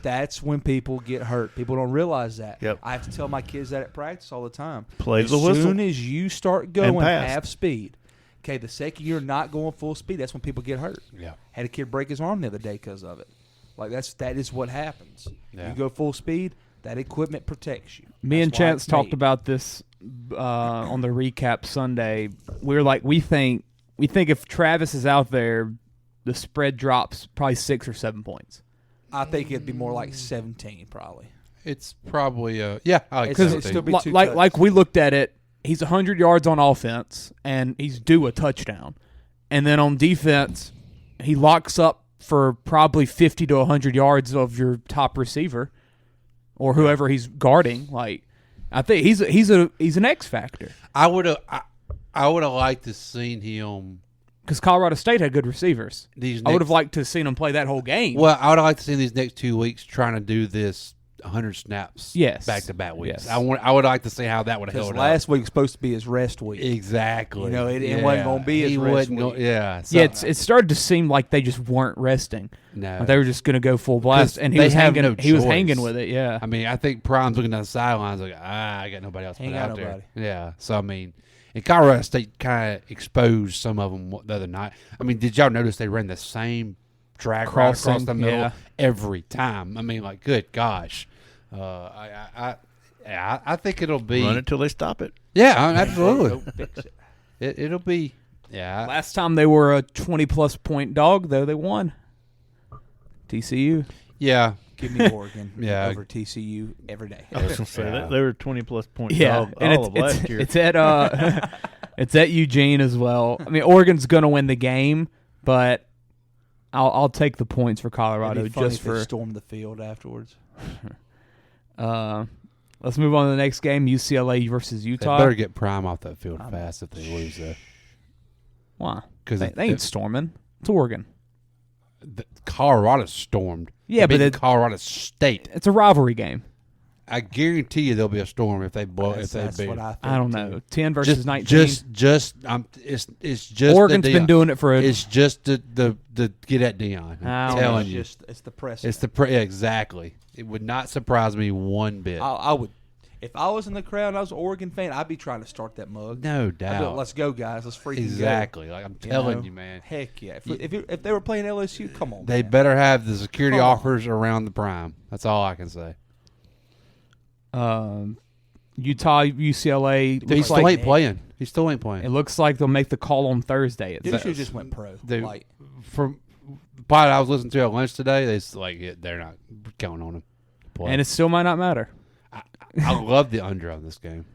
S11: That's when people get hurt. People don't realize that.
S12: Yep.
S11: I have to tell my kids that at practice all the time.
S12: Play
S11: as
S12: the whistle.
S11: soon as you start going
S12: pass.
S11: half speed, okay, the second you're not going full speed, that's when people get hurt.
S10: Yeah.
S11: Had a kid break his arm the other day because of it. Like that is what happens.
S10: Yeah.
S11: You go full speed, that equipment protects you.
S9: Me and
S11: That's why
S9: Chance
S11: it's
S9: talked
S11: made.
S9: about this on the recap Sunday. We're like, we think if Travis is out there, the spread drops probably 6 or 7 points.
S11: I think it'd be more like 17 probably.
S10: It's probably I like
S11: Because
S10: 17.
S11: it's still be two
S9: Like we looked at it, he's 100 yards on offense and he's due a touchdown, and then on defense, he locks up for probably 50 to 100 yards of your top receiver or whoever he's guarding. Like, I think he's an X factor.
S10: I would have liked to seen him.
S9: Because Colorado State had good receivers. I would have liked to have seen him play that whole game.
S10: Well, I would have liked to see these next 2 weeks trying to do this 100 snaps.
S9: Yes.
S10: Back-to-back weeks.
S9: Yes.
S10: I would like to see how that would have
S11: Because
S10: held
S11: last
S10: up.
S11: week's supposed to be his rest week.
S10: Exactly.
S11: You know, it wasn't going to be his
S10: He
S11: rest
S10: wasn't
S11: week.
S10: yeah.
S9: Yeah, it started to seem like they just weren't resting.
S10: No.
S9: They were just going to go full blast, and he
S10: they
S9: was
S10: have
S9: hanging.
S10: no
S9: He was
S10: choice.
S9: hanging with it. Yeah.
S10: I mean, I think Prime's looking down the sidelines like, I got nobody else to
S11: Ain't
S10: put
S11: got
S10: out there.
S11: nobody.
S10: Yeah. So, I mean, and Colorado State kind of exposed some of them the other night. I mean, did y'all notice they ran the same drag right across
S9: Crossing,
S10: the middle
S9: yeah.
S10: every time? I mean, like, good gosh. I think it'll be.
S12: run it till they stop it.
S10: Yeah, absolutely.
S11: Don't fix it.
S10: It'll be. Yeah.
S9: Last time they were a 20-plus point dog, though, they won. TCU.
S10: Yeah.
S11: Give me Oregon
S10: Yeah.
S11: over TCU every day.
S12: I was gonna say
S10: Yeah.
S12: they were 20+ point
S9: Yeah,
S12: dog
S9: and
S12: all of last year.
S9: it's at it's at Eugene as well. I mean, Oregon's going to win the game, but I'll take the points for Colorado
S11: It'd be funny
S9: just
S11: if they
S9: for.
S11: storm the field afterwards.
S9: Let's move on to the next game: UCLA versus
S10: They
S9: Utah.
S10: better get Prime off that field fast if they lose, though.
S9: Why?
S10: 'Cause
S9: They ain't storming. It's Oregon.
S10: Colorado stormed.
S9: Yeah,
S10: They
S9: but
S10: beat Colorado State.
S9: It's a rivalry game.
S10: I guarantee you there'll be a storm if they blow. If they
S11: That's
S10: beat.
S11: what I think.
S9: I don't
S11: too.
S9: know. 10 versus
S10: just,
S9: 19.
S10: it's just
S9: Oregon's
S10: the
S9: been doing it for a.
S10: It's just the get at Dion. I'm telling you,
S11: It's the press.
S10: it's exactly. It would not surprise me one bit.
S11: I would. If I was in the crowd and I was an Oregon fan, I'd be trying to start that mug.
S10: No
S11: I'd be
S10: doubt.
S11: like, let's go, guys. Let's freaking
S10: Exactly.
S11: go.
S10: Like I'm
S11: You
S10: telling
S11: know?
S10: you, man.
S11: Heck yeah. If they were playing LSU, come on.
S10: They
S11: man.
S10: better have the security
S11: Come on.
S10: offers around the Prime. That's all I can say.
S9: Utah, UCLA.
S10: He still ain't playing. He still ain't playing.
S9: It looks like they'll make the call on Thursday.
S11: Dude, should just went pro.
S10: Dude, from pod I was listening to at lunch today, they're not counting on him to play.
S9: And it still might not matter.
S10: I love the under on this game.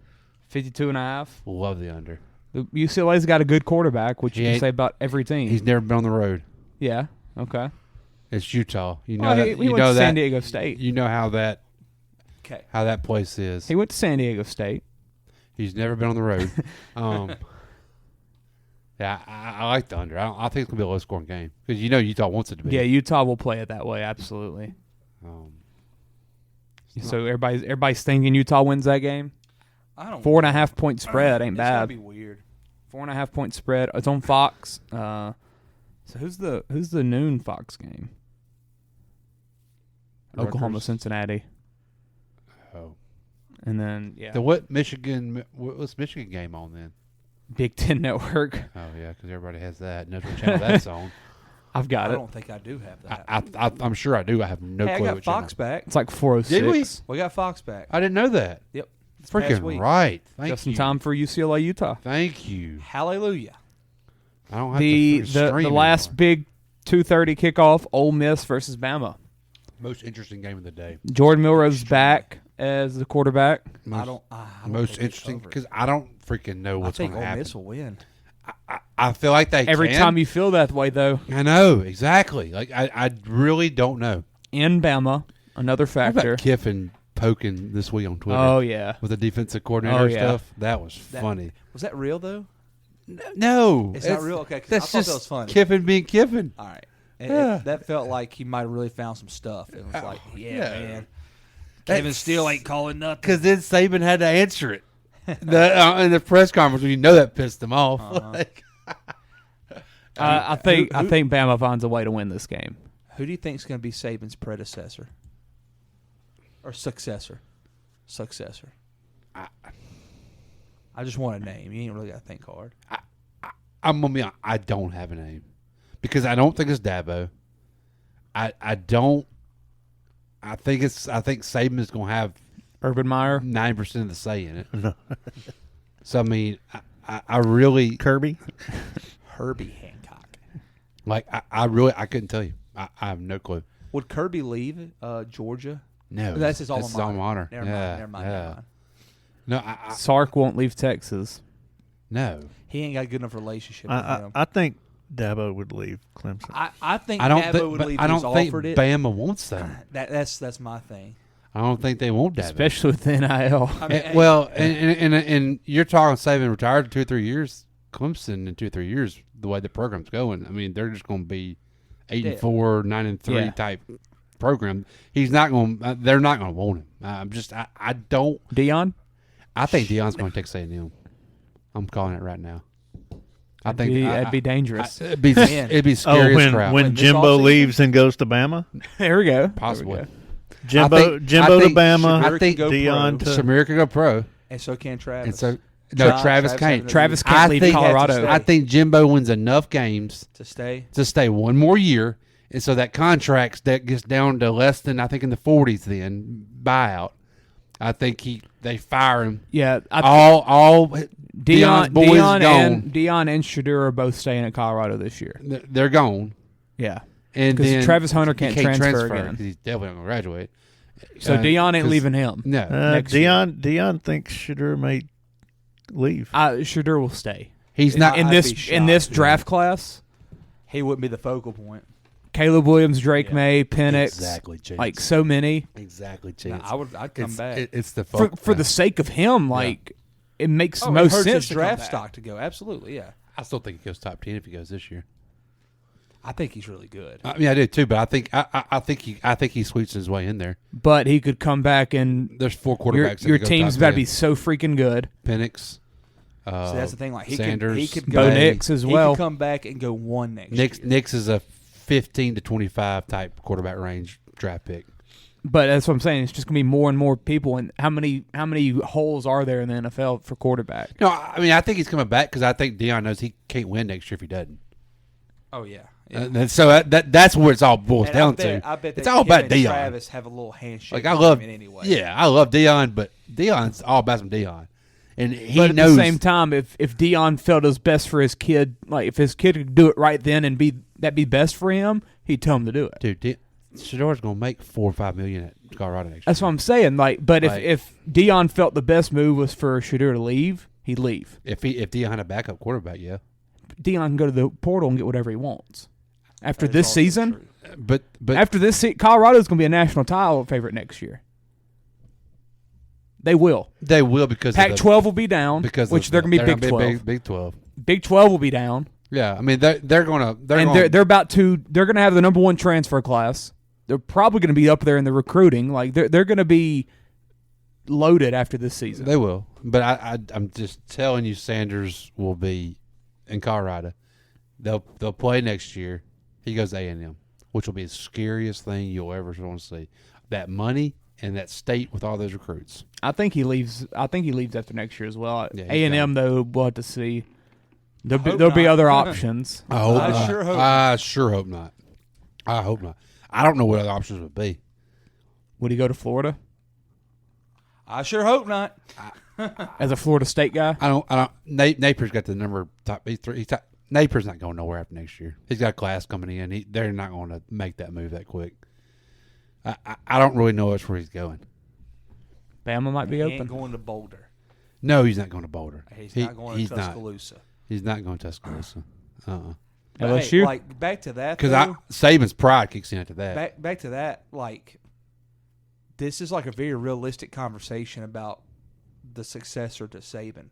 S9: 52.5.
S10: Love the under.
S9: UCLA's got a good quarterback, which you can say about every team.
S10: He's never been on the road.
S9: Yeah. Okay.
S10: It's Utah. You know that.
S9: He went to San Diego State.
S10: You know how that place is.
S9: He went to San Diego State.
S10: He's never been on the road. Yeah, I like the under. I think it's gonna be a low scoring game because Utah wants it to be.
S9: Yeah, Utah will play it that way. Absolutely. So everybody's thinking Utah wins that game.
S11: I don't.
S9: 4.5 point spread ain't bad.
S11: It's gonna be weird.
S9: 4.5 point spread. It's on Fox. So who's the noon Fox game?
S10: Rutgers.
S9: Oklahoma, Cincinnati.
S10: Oh.
S9: And then
S10: What's Michigan game on then?
S9: Big Ten Network.
S10: Oh yeah, because everybody has that. Knows what channel that's on.
S9: I've got it.
S11: I don't think I do have that.
S10: I'm sure I do. I have no clue.
S11: I got
S10: what
S11: Fox
S10: channel.
S11: back.
S9: It's like 406.
S10: Did we?
S11: We got Fox back.
S10: I didn't know that.
S11: Yep.
S10: Freaking right. Thank
S9: Just
S10: you.
S9: in time for UCLA Utah.
S10: Thank you.
S11: Hallelujah.
S10: I don't have
S9: the last big 2:30 kickoff. Ole Miss versus Bama.
S10: Most interesting game of the day.
S9: Jordan Milroe's back as the quarterback.
S11: I don't
S10: most interesting because I don't freaking know what's going to happen.
S11: Ole Miss will win.
S10: I feel like they
S9: Every
S10: can.
S9: time you feel that way, though.
S10: I know exactly. Like I really don't know.
S9: In Bama, another
S10: How
S9: factor.
S10: about Kiffin poking this week on Twitter?
S9: Oh yeah,
S10: with the defensive coordinator stuff. That was funny.
S11: Was that real though?
S10: No,
S11: it's not real. Okay, 'cause
S10: that's
S11: I thought
S10: just
S11: that was funny.
S10: Kiffin being Kiffin.
S11: All right,
S10: Yeah.
S11: that felt like he might have really found some stuff. It was like,
S10: yeah.
S11: man, Kevin still ain't calling nothing
S10: Because then Saban had to answer it in the press conference. When that pissed him off.
S9: I think Bama finds a way to win this game.
S11: Who do you think is going to be Saban's predecessor or successor? Successor. I just want a name. You ain't really got to think hard.
S10: I'm gonna be honest, I don't have a name because I don't think it's Dabo. I don't. I think Saban is gonna have
S9: Urban Meyer
S10: 9% of the say in it. So I mean, I really
S12: Kirby.
S11: Herbie Hancock.
S10: Like I couldn't tell you. I have no clue.
S11: Would Kirby leave Georgia?
S10: No,
S11: that's his alma mater.
S10: Never mind. No,
S9: Sark won't leave Texas.
S10: No,
S11: he ain't got a good enough relationship with him.
S12: I think Dabo would leave Clemson.
S11: I think Dabo would leave.
S10: I don't think Bama wants them.
S11: That's my thing.
S10: I don't think they want Dabo,
S9: especially with the NIL.
S11: I mean,
S10: and you're talking Saban retired in 2 or 3 years. Clemson in 2 or 3 years, the way the program's going, I mean, they're just going to be 8-4, 9-3 type program. He's not going. They're not going to want him. I don't.
S9: Deion.
S10: I think Deion's going to take A&M. I'm calling it right now. I think
S9: that'd be dangerous.
S10: It'd be scary as crap.
S12: When Jimbo leaves and goes to Bama.
S9: There we go.
S10: Possibly.
S12: Jimbo to Bama.
S10: I think
S12: Deion to
S10: Samir could go pro,
S11: and so can Travis.
S10: And so Travis can't.
S9: Travis can't leave Colorado.
S10: I think Jimbo wins enough games
S11: to
S10: stay one more year, and so that contract that gets down to less than I think in the 40s. Then buyout. I think they fire him.
S9: Yeah,
S10: all Deion's boys gone.
S9: Deion and Shedeur are both staying at Colorado this year.
S10: They're gone.
S9: Yeah,
S10: and
S9: because
S10: then
S9: Travis Hunter can't transfer again.
S10: He's definitely not going to graduate.
S9: So Deion ain't leaving him.
S10: No,
S12: Deion thinks Shedeur may leave.
S9: Shedeur will stay.
S10: He's not
S9: in this draft class.
S11: He wouldn't be the focal point.
S9: Caleb Williams, Drake May, Penix,
S10: exactly, Chase.
S9: Like so many.
S10: Exactly, Chase.
S11: I'd come back.
S10: It's the
S9: for the sake of him. Like it makes most
S11: it hurts
S9: sense
S11: his
S9: to
S11: draft
S9: come
S11: stock to go. Absolutely, yeah.
S10: I still think he goes top 10 if he goes this year.
S11: I think he's really good.
S10: I mean, I do too, but I think he sweeps his way in there.
S9: But he could come back and
S10: there's 4 quarterbacks.
S9: Your team's about to be so freaking good.
S10: Penix.
S11: So that's the thing. Like
S10: Sanders,
S11: he could go.
S9: Bo Nix as well.
S11: He could come back and go one next year.
S10: Nix is a 15 to 25 type quarterback range draft pick.
S9: But that's what I'm saying. It's just going to be more and more people. And how many holes are there in the NFL for quarterback?
S10: No, I mean I think he's coming back because I think Deion knows he can't win next year if he doesn't.
S11: Oh yeah.
S10: And so that's where it's all boils down to.
S11: I bet
S10: it's all about Deion.
S11: Travis have a little handshake.
S10: Like I love,
S11: anyway.
S10: Yeah, I love Deion, but Deion's all about some Deion, and he
S9: but at
S10: knows.
S9: the same time, if Deion felt it was best for his kid, like if his kid could do it right then and that'd be best for him, he'd tell him to do it.
S10: Dude, Shador's gonna make $4 or $5 million at Colorado next year.
S9: That's what I'm saying. But if Deion felt the best move was for Shador to leave, he'd leave.
S10: If Deion had a backup quarterback, yeah.
S9: Deion can go to the portal and get whatever he wants. After this season,
S10: but
S9: after this, Colorado's going to be a national title favorite next year. They will.
S10: They will because
S9: Pac-12 will be down, which they're going to be Big 12.
S10: Big 12.
S9: Big 12 will be down.
S10: Yeah, I mean they're going to
S9: they're about to they're going to have the number 1 transfer class. They're probably going to be up there in the recruiting. Like they're going to be loaded after this season.
S10: They will, but I'm just telling you, Sanders will be in Colorado. They'll play next year. He goes A&M, which will be the scariest thing you'll ever want to see. That money and that state with all those recruits.
S9: I think he leaves. I think he leaves after next year as well.
S10: Yeah,
S9: A&M though, we'll have to see. There'll be other options.
S10: I sure hope not. I hope not. I don't know what other options would be.
S9: Would he go to Florida?
S11: I sure hope not.
S9: As a Florida State guy,
S10: I don't. Napier's got the number top. He's top. Napier's not going nowhere after next year. He's got a class coming in. They're not going to make that move that quick. I don't really know where he's going.
S9: Bama might be open.
S11: Ain't going to Boulder.
S10: No, he's not going to Boulder.
S11: He's not going to Tuscaloosa.
S10: He's not going to Tuscaloosa.
S9: LSU.
S11: Hey, like back to that
S10: because Saban's pride kicks in after that.
S11: Back to that. Like this is like a very realistic conversation about the successor to Saban.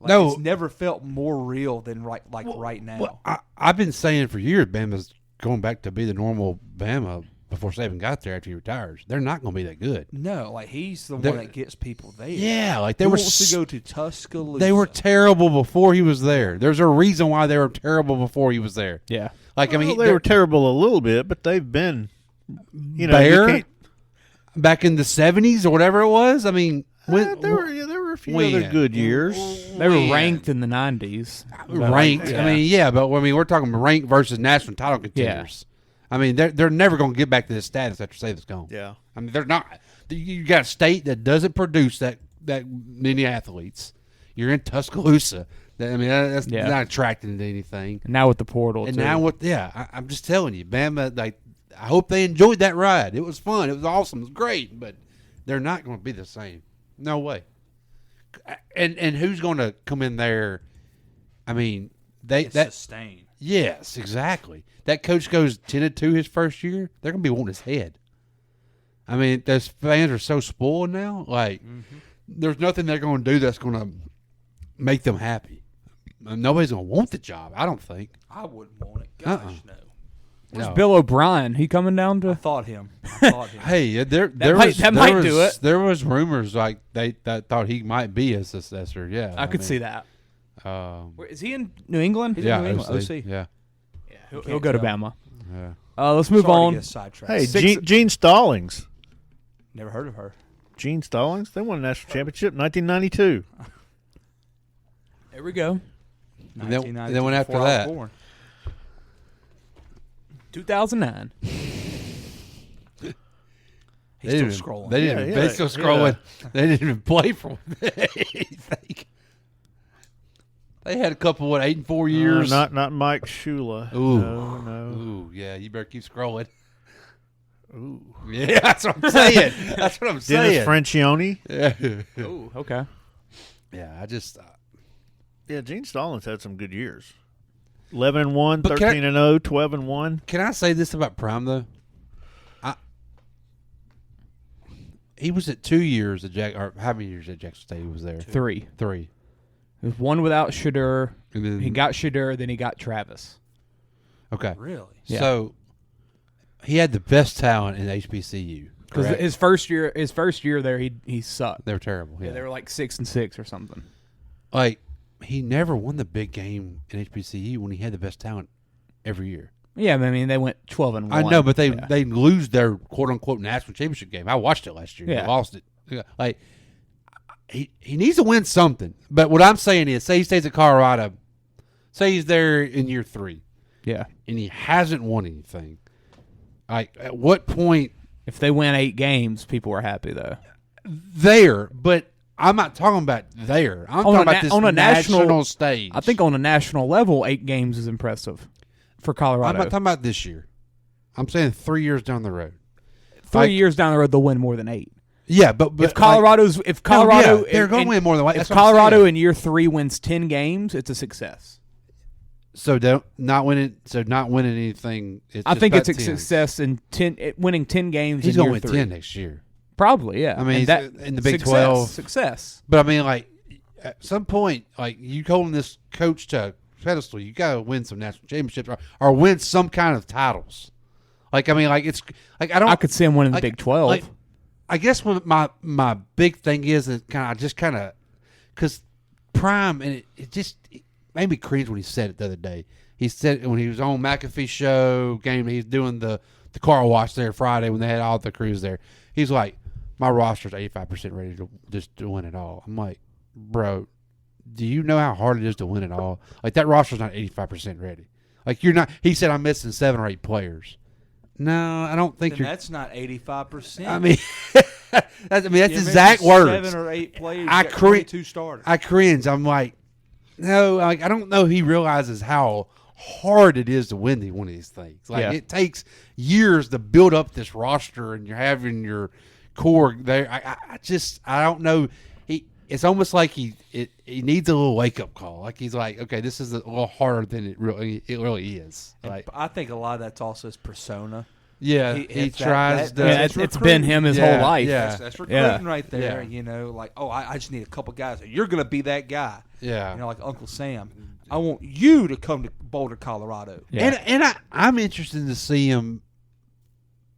S11: Like,
S10: no,
S11: it's never felt more real than right now.
S10: Well, I've been saying for years, Bama's going back to be the normal Bama before Saban got there after he retires. They're not going to be that good.
S11: No, like he's the one that gets people there.
S10: Yeah, like
S11: they wants to go to Tuscaloosa.
S10: They were terrible before he was there. There's a reason why they were terrible before he was there.
S9: Yeah,
S10: like I mean,
S12: they were terrible a little bit, but they've been,
S10: back in the '70s or whatever it was. I mean.
S12: There were a few other good years.
S9: They were ranked in the 90s.
S10: Ranked.
S9: Yeah.
S10: I mean, yeah, but I mean, we're talking ranked versus national title contenders. Yeah. I mean, they're never going to get back to this status after Saban's gone.
S12: Yeah.
S10: I mean, they're not. You got a state that doesn't produce that many athletes. You're in Tuscaloosa. I mean, that's not attracting to anything.
S9: And now with the portal,
S10: and
S9: too.
S10: now with I'm just telling you, Bama. Like, I hope they enjoyed that ride. It was fun. It was awesome. It was great. But they're not going to be the same. No way. And who's going to come in there? I mean,
S11: sustain.
S10: Yes, exactly. That coach goes 10-2 his first year. They're going to be wanting his head. I mean, those fans are so spoiled now. Like, there's nothing they're going to do that's going to make them happy. Nobody's going to want the job. I don't think.
S11: I wouldn't want it. Gosh, no.
S9: Where's Bill O'Brien? He coming down to?
S11: I thought him.
S10: Hey, there
S9: might do it.
S10: There was rumors like that thought he might be a successor. Yeah,
S9: I could see that. Is he in New England?
S10: He's in
S9: New England.
S10: OC. Yeah.
S9: He'll go to Bama.
S10: Yeah.
S9: Let's move on.
S12: Hey, Gene Stallings.
S11: Never heard of her.
S12: Gene Stallings. They won a national championship in 1992.
S9: There we go.
S10: And then went after that.
S9: 2009.
S11: He's still scrolling.
S10: They still scrolling. They didn't even play for anything. They had a couple 8 and 4 years.
S12: Not Mike Shula.
S10: Ooh,
S12: no.
S10: Ooh, yeah. You better keep scrolling.
S12: Ooh,
S10: yeah. That's what I'm saying. That's what I'm saying.
S12: Dennis Francione.
S10: Yeah.
S9: Ooh, okay.
S10: Yeah, I just.
S12: Yeah, Gene Stallings had some good years. 11-1,
S10: But
S12: 13-0, 12-1.
S10: Can I say this about Prime though? He was at 2 years at or how many years at Jackson State he was there?
S9: 3.
S10: 3.
S9: It was 1 without Shador.
S10: And then,
S9: he got Shador, then he got Travis.
S10: Okay.
S11: Really?
S9: Yeah.
S10: So he had the best talent in HBCU.
S9: Because his first year there, he sucked.
S10: They were terrible. Yeah,
S9: they were like 6-6 or something.
S10: Like he never won the big game in HBCU when he had the best talent every year.
S9: Yeah, I mean they went 12-1.
S10: I know, but they lose their quote unquote national championship game. I watched it last year.
S9: Yeah.
S10: They lost it. Like he needs to win something. But what I'm saying is, say he stays at Colorado, say he's there in year 3,
S9: Yeah.
S10: and he hasn't won anything. Like, at what point?
S9: If they win 8 games, people are happy though.
S10: There, but I'm not talking about there. I'm talking about this
S9: on a
S10: national stage.
S9: I think on a national level, 8 games is impressive for Colorado.
S10: I'm not talking about this year. I'm saying 3 years down the road.
S9: 3 years down the road, they'll win more than 8.
S10: Yeah, but
S9: if Colorado,
S10: they're going to win more than 8.
S9: If Colorado in year 3 wins 10 games, it's a success.
S10: So not winning anything.
S9: I think it's a success in winning 10 games.
S10: He's
S9: going
S10: to win 10 next year.
S9: Probably, yeah.
S10: I mean,
S9: that,
S10: in the Big 12,
S9: success.
S10: But I mean, like at some point, like you holding this coach to a pedestal, you got to win some national championships or win some kind of titles. Like I mean, like it's like I
S9: could see him winning the Big 12.
S10: Like, I guess what my big thing is kind of because Prime and it made me cringe when he said it the other day. He said it when he was on McAfee show game. He's doing the car wash there Friday when they had all the crews there. He's like, my roster's 85% ready to win it all. I'm like, bro, do you know how hard it is to win it all? Like that roster's not 85% ready. Like you're not. He said I'm missing 7 or 8 players. No, I don't think
S11: that's not 85%.
S10: I mean, that's exact words.
S11: 7 or 8 players.
S10: I cringe.
S11: 2 starters.
S10: I cringe. I'm like, no, like I don't know. He realizes how hard it is to win one of these things. Like it takes years to build up this roster, and you're having your core there. I don't know. It's almost like he needs a little wake up call. Like he's like, okay, this is a little harder than it really is. Like
S11: I think a lot of that's also his persona.
S10: Yeah, he tries to.
S9: Yeah, it's been him his whole life.
S10: Yeah,
S11: that's recruiting right there. Yeah. You know, like I just need a couple guys. You're going to be that guy.
S10: Yeah,
S11: you know, like Uncle Sam. I want you to come to Boulder, Colorado.
S10: Yeah. And I'm interested to see him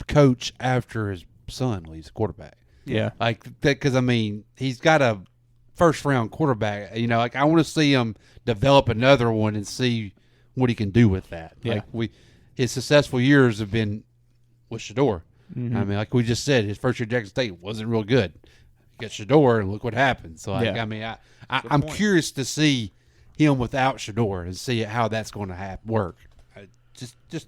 S10: coach after his son leaves quarterback.
S9: Yeah,
S10: like that because I mean he's got a first round quarterback. You know, like I want to see him develop another one and see what he can do with that.
S9: Yeah.
S10: Like his successful years have been with Shador.
S9: Mm-hmm.
S10: I mean, like we just said, his first year at Jackson State wasn't real good. He got Shador, and look what happened. So, like, I mean, I'm curious to see him without Shador and see how that's going to work. Just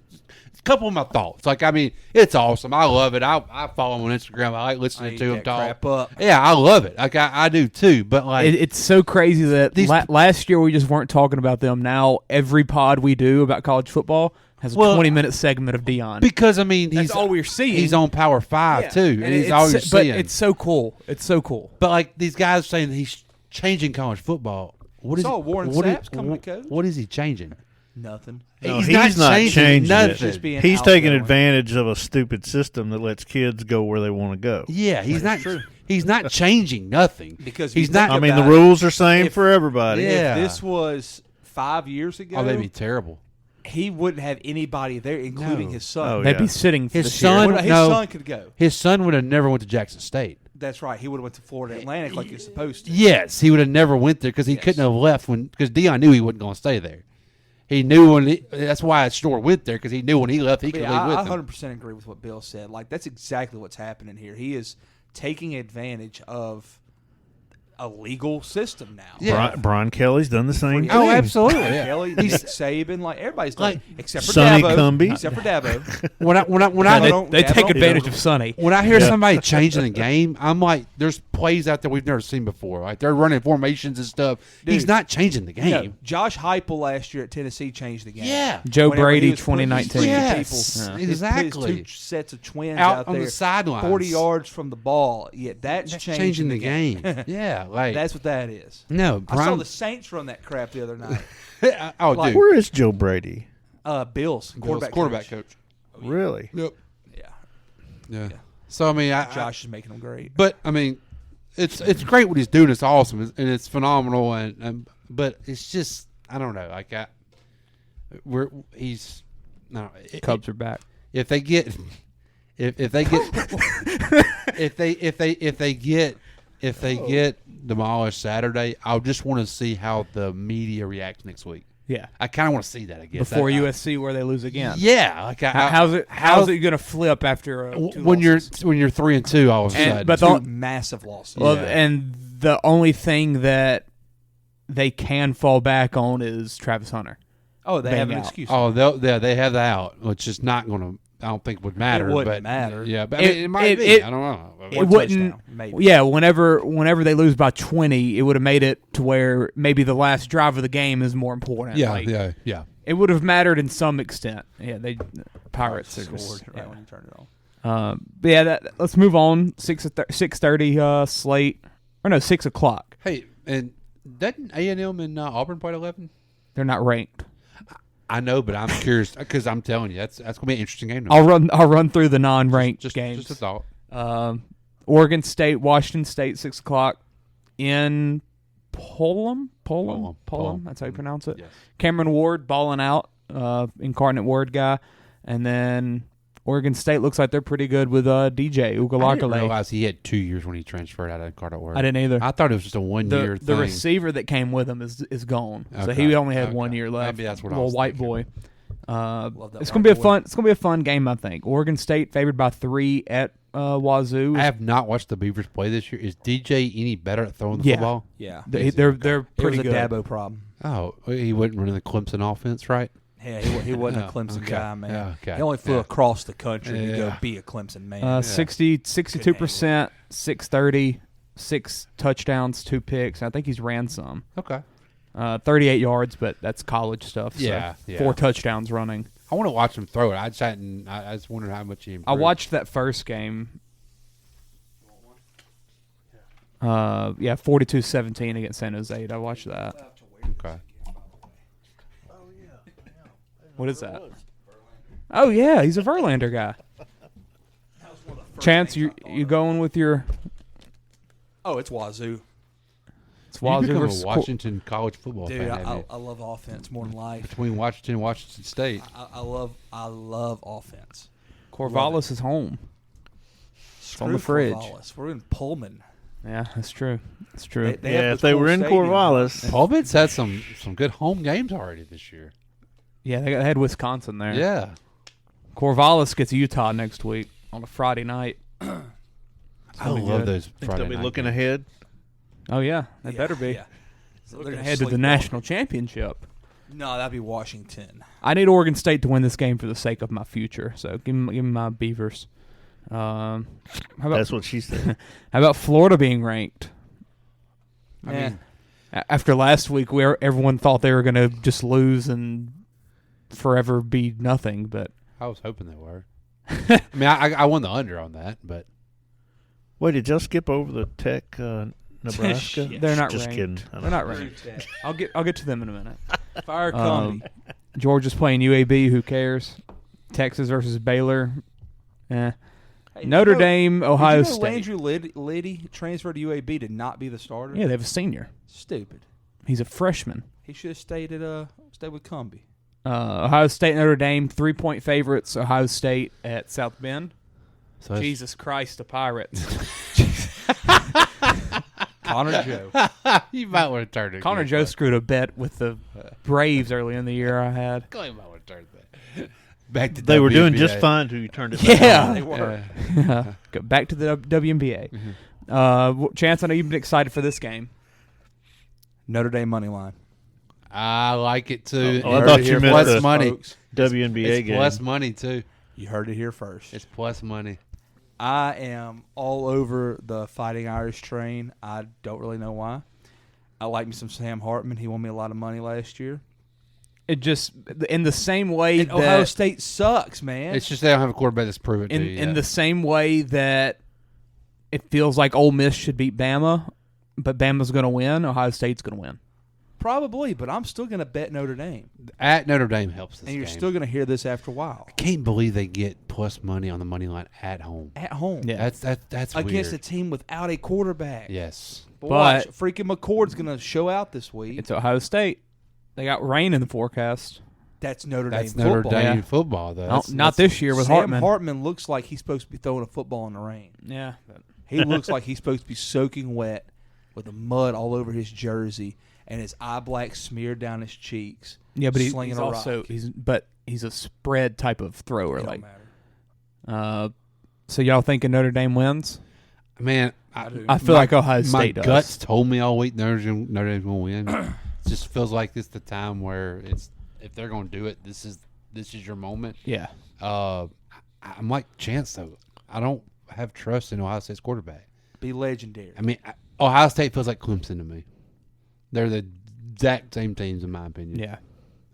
S10: a couple of my thoughts. Like, I mean, it's awesome. I love it. I follow him on Instagram. I like listening to him talk.
S11: Crap up.
S10: Yeah, I love it. Like, I do too. But like,
S9: it's so crazy that last year we just weren't talking about them. Now every pod we do about college football has a 20-minute segment of Dion.
S10: Because I mean,
S9: that's all we're seeing.
S10: He's on Power 5 too, and he's all you're seeing.
S9: But it's so cool. It's so cool.
S10: But like these guys saying he's changing college football.
S11: Warren Sapp's coming to coach.
S10: What is he changing?
S11: Nothing.
S12: No, he's not changing
S10: nothing.
S12: He's taking advantage of a stupid system that lets kids go where they want to go.
S10: Yeah, he's not. He's not changing nothing
S11: because
S10: he's not.
S12: I mean, the rules are same for everybody.
S10: Yeah.
S11: If this was 5 years ago,
S10: they'd be terrible.
S11: He wouldn't have anybody there, including his son.
S9: They'd be sitting for
S10: his son.
S11: His son could go.
S10: His son would have never went to Jackson State.
S11: That's right. He would have went to Florida Atlantic like he's supposed to.
S10: Yes, he would have never went there because he couldn't have left because Dion knew he wasn't going to stay there. He knew that's why Shador went there because he knew when he left he could leave with him.
S11: I 100% agree with what Bill said. Like that's exactly what's happening here. He is taking advantage of a legal system now.
S12: Yeah. Brian Kelly's done the same thing.
S10: Oh, absolutely.
S11: Brian Kelly, Nick Saban, like everybody's done, except for
S12: Sonny
S11: Dabo.
S12: Cumby.
S11: Except for Dabo.
S10: when
S9: they take advantage of Sonny.
S10: When I hear somebody changing the game, I'm like, there's plays out there we've never seen before. Like they're running formations and stuff.
S11: Dude,
S10: he's not changing the game.
S11: No, Josh Heupel last year at Tennessee changed the game.
S10: Yeah.
S9: Joe Brady 2019.
S10: Yes, exactly.
S11: His 2 sets of twins
S10: out
S11: there,
S10: on the sidelines,
S11: 40 yards from the ball. Yeah, that's
S10: changing the game. Yeah, like
S11: that's what that is.
S10: No,
S11: I saw the Saints run that crap the other night.
S10: Dude.
S12: Where is Joe Brady?
S11: Bills
S10: quarterback coach.
S12: Really?
S10: Yep.
S11: Yeah.
S10: So I mean,
S11: Josh is making them great.
S10: But I mean, it's great what he's doing. It's awesome and it's phenomenal. And but it's just I don't know. Like
S9: Cubs are back.
S10: If they get demolished Saturday, I'll just want to see how the media reacts next week.
S9: Yeah,
S10: I kind of want to see that again
S9: before USC where they lose again.
S10: Yeah, like
S9: how's it going to flip after
S10: when you're 3-2 all of a sudden?
S11: But two massive losses.
S9: Well, and the only thing that they can fall back on is Travis Hunter.
S11: Oh, they
S9: being
S11: have an
S9: out.
S11: excuse.
S10: Oh, they have the out, which is not going to. I don't think would matter.
S11: It wouldn't
S10: but
S11: matter.
S10: Yeah, but it might be. I don't know.
S9: It wouldn't.
S11: touchdown, maybe.
S9: Yeah, whenever they lose by 20, it would have made it to where maybe the last drive of the game is more important.
S10: Yeah,
S9: Like,
S10: yeah.
S9: It would have mattered in some extent. Yeah, Pirates are just,
S11: Scored right when you turned it
S9: but yeah, let's move on. 6:30 slate, or no, 6 o'clock.
S10: Hey, and doesn't A&M and Auburn play at 11?
S9: They're not ranked.
S10: I know, but I'm curious because I'm telling you that's going to be an interesting game.
S9: I'll run through the non-ranked games.
S10: Just a thought.
S9: Oregon State, Washington State, 6 o'clock in Pullum. That's how you pronounce it.
S10: Yes.
S9: Cameron Ward balling out, incarnate word guy, and then Oregon State looks like they're pretty good with DJ
S10: I didn't
S9: Ugalakale.
S10: realize he had 2 years when he transferred out of Incarnate Word.
S9: I didn't either.
S10: I thought it was just a 1 year thing.
S9: The receiver that came with him is gone, so
S10: Okay.
S9: he only had 1 year left.
S10: Maybe that's what I
S9: little
S10: was
S9: white
S10: thinking.
S9: boy. It's gonna be a fun game, I think. Oregon State favored by 3 at Wazoo.
S10: I have not watched the Beavers play this year. Is DJ any better at throwing the football?
S11: Yeah.
S9: They're pretty
S11: It was
S9: good.
S11: a Dabo problem.
S10: Oh, he wasn't running the Clemson offense, right?
S11: Yeah, he wasn't a
S10: Oh,
S11: Clemson
S10: okay.
S11: guy, man.
S10: Yeah, okay.
S11: He only flew
S10: Yeah.
S11: across the country to go
S10: Yeah.
S11: be a Clemson man.
S9: 62%, 630, 6 touchdowns, 2 picks. I think he's ran some.
S10: Okay.
S9: 38 yards, but that's college stuff. So
S10: Yeah,
S9: 4 touchdowns running.
S10: I want to watch him throw it. I just wondered how much he improved.
S9: I watched that first game. 42-17 against San Jose. I watched that.
S10: Okay.
S9: What is that? Oh yeah, he's a Verlander guy. Chance, you going with your?
S11: Oh, it's Wazoo.
S9: It's
S10: You
S9: Wazoo
S10: become
S9: versus
S10: a Washington college football
S11: Dude,
S10: fan. haven't you?
S11: I love offense more than life.
S10: Between Washington and Washington State.
S11: I love offense.
S9: Corvallis is home. It's on the
S11: Screw
S9: fridge.
S11: Corvallis. We're in Pullman.
S9: Yeah, that's true. That's true.
S11: They have
S12: if
S11: the
S12: they
S11: cool
S12: were in
S11: stadium.
S12: Corvallis,
S10: Pullman's had some good home games already this year.
S9: Yeah, they had Wisconsin there.
S10: Yeah.
S9: Corvallis gets Utah next week on a Friday night.
S10: I love those
S12: think
S10: Friday
S12: they'll be
S10: night
S12: looking
S10: games.
S12: ahead.
S9: Oh yeah, they
S11: Yeah,
S9: better be.
S11: yeah. So they're
S9: Looking
S11: gonna
S9: ahead to the
S11: sleepwalk.
S9: national championship.
S11: No, that'd be Washington.
S9: I need Oregon State to win this game for the sake of my future. So give me my Beavers. How about
S12: That's what she said.
S9: how about Florida being ranked?
S10: I mean,
S9: After last week, where everyone thought they were going to just lose and forever be nothing, but
S10: I was hoping they were. I mean, I won the under on that, but
S12: Wait, did y'all skip over the Tech Nebraska?
S9: they're not
S12: Just
S9: ranked.
S12: kidding.
S9: They're not ranked. I'll get to them in a minute.
S11: Fire Combi.
S9: Georgia's playing UAB. Who cares? Texas versus Baylor.
S11: Hey,
S9: Notre
S11: you know-
S9: Dame, Ohio
S11: did you know
S9: State.
S11: Landry Liddy transferred to UAB to not be the starter.
S9: Yeah, they have a senior.
S11: Stupid.
S9: He's a freshman.
S11: He should have stayed with Combi.
S9: Ohio State, Notre Dame, 3-point favorites. Ohio State at South Bend.
S10: so that's-
S9: Jesus Christ, the Pirates.
S11: Connor Joe.
S10: you might want to turn it.
S9: Connor
S10: again,
S9: Joe
S10: but-
S9: screwed a bet with the Braves early in the year I had.
S10: You might want to turn that. Back to
S12: They were doing
S10: WNBA.
S12: just fine until you turned it back
S9: Yeah.
S12: on.
S11: They were.
S9: Go back to the WNBA. Chance, I know you've been excited for this game.
S11: Notre Dame money line.
S10: I like it too.
S12: Oh, I
S10: Heard
S12: thought
S10: it
S12: you
S10: here.
S12: meant
S10: plus
S12: the
S10: money.
S11: folks.
S12: WNBA
S10: It's
S12: game.
S10: plus money too.
S11: You heard it here first.
S10: It's plus money.
S11: I am all over the Fighting Irish train. I don't really know why. I like me some Sam Hartman. He won me a lot of money last year.
S9: It just in the same way
S11: And
S9: that
S11: Ohio State sucks, man.
S10: It's just they don't have a quarterback that's proven to
S9: in
S10: you
S9: in
S10: yet.
S9: the same way that it feels like Ole Miss should beat Bama, but Bama's going to win. Ohio State's going to win.
S11: Probably, but I'm still going to bet Notre Dame.
S10: At Notre Dame helps this
S11: And you're
S10: game.
S11: still going to hear this after a while.
S10: Can't believe they get plus money on the money line at home.
S11: At home.
S9: Yeah.
S10: That's
S11: Against
S10: weird.
S11: a team without a quarterback.
S10: Yes.
S11: But watch,
S9: But-
S11: freaking McCord's going to show out this week.
S9: It's Ohio State. They got rain in the forecast.
S11: That's Notre
S10: That's
S11: Dame
S10: Notre
S11: football.
S10: Dame
S9: Yeah.
S10: football though.
S9: Not this year with
S11: Sam
S9: Hartman.
S11: looks like he's supposed to be throwing a football in the rain.
S9: Yeah.
S11: He looks like he's supposed to be soaking wet with the mud all over his jersey and his eye black smeared down his cheeks.
S9: Yeah, but
S11: slinging
S9: he's
S11: a
S9: also
S11: rock.
S9: he's a spread type of thrower.
S11: It
S9: Like,
S11: don't matter.
S9: so y'all thinking Notre Dame wins?
S10: Man,
S9: I feel like Ohio State
S10: my
S9: does.
S10: guts told me all week Notre Dame's going to win. It just feels like this the time where if they're going to do it, this is your moment.
S9: Yeah.
S10: I'm like Chance though. I don't have trust in Ohio State's quarterback.
S11: Be legendary.
S10: I mean, Ohio State feels like Clemson to me. They're the exact same teams in my opinion.
S9: Yeah.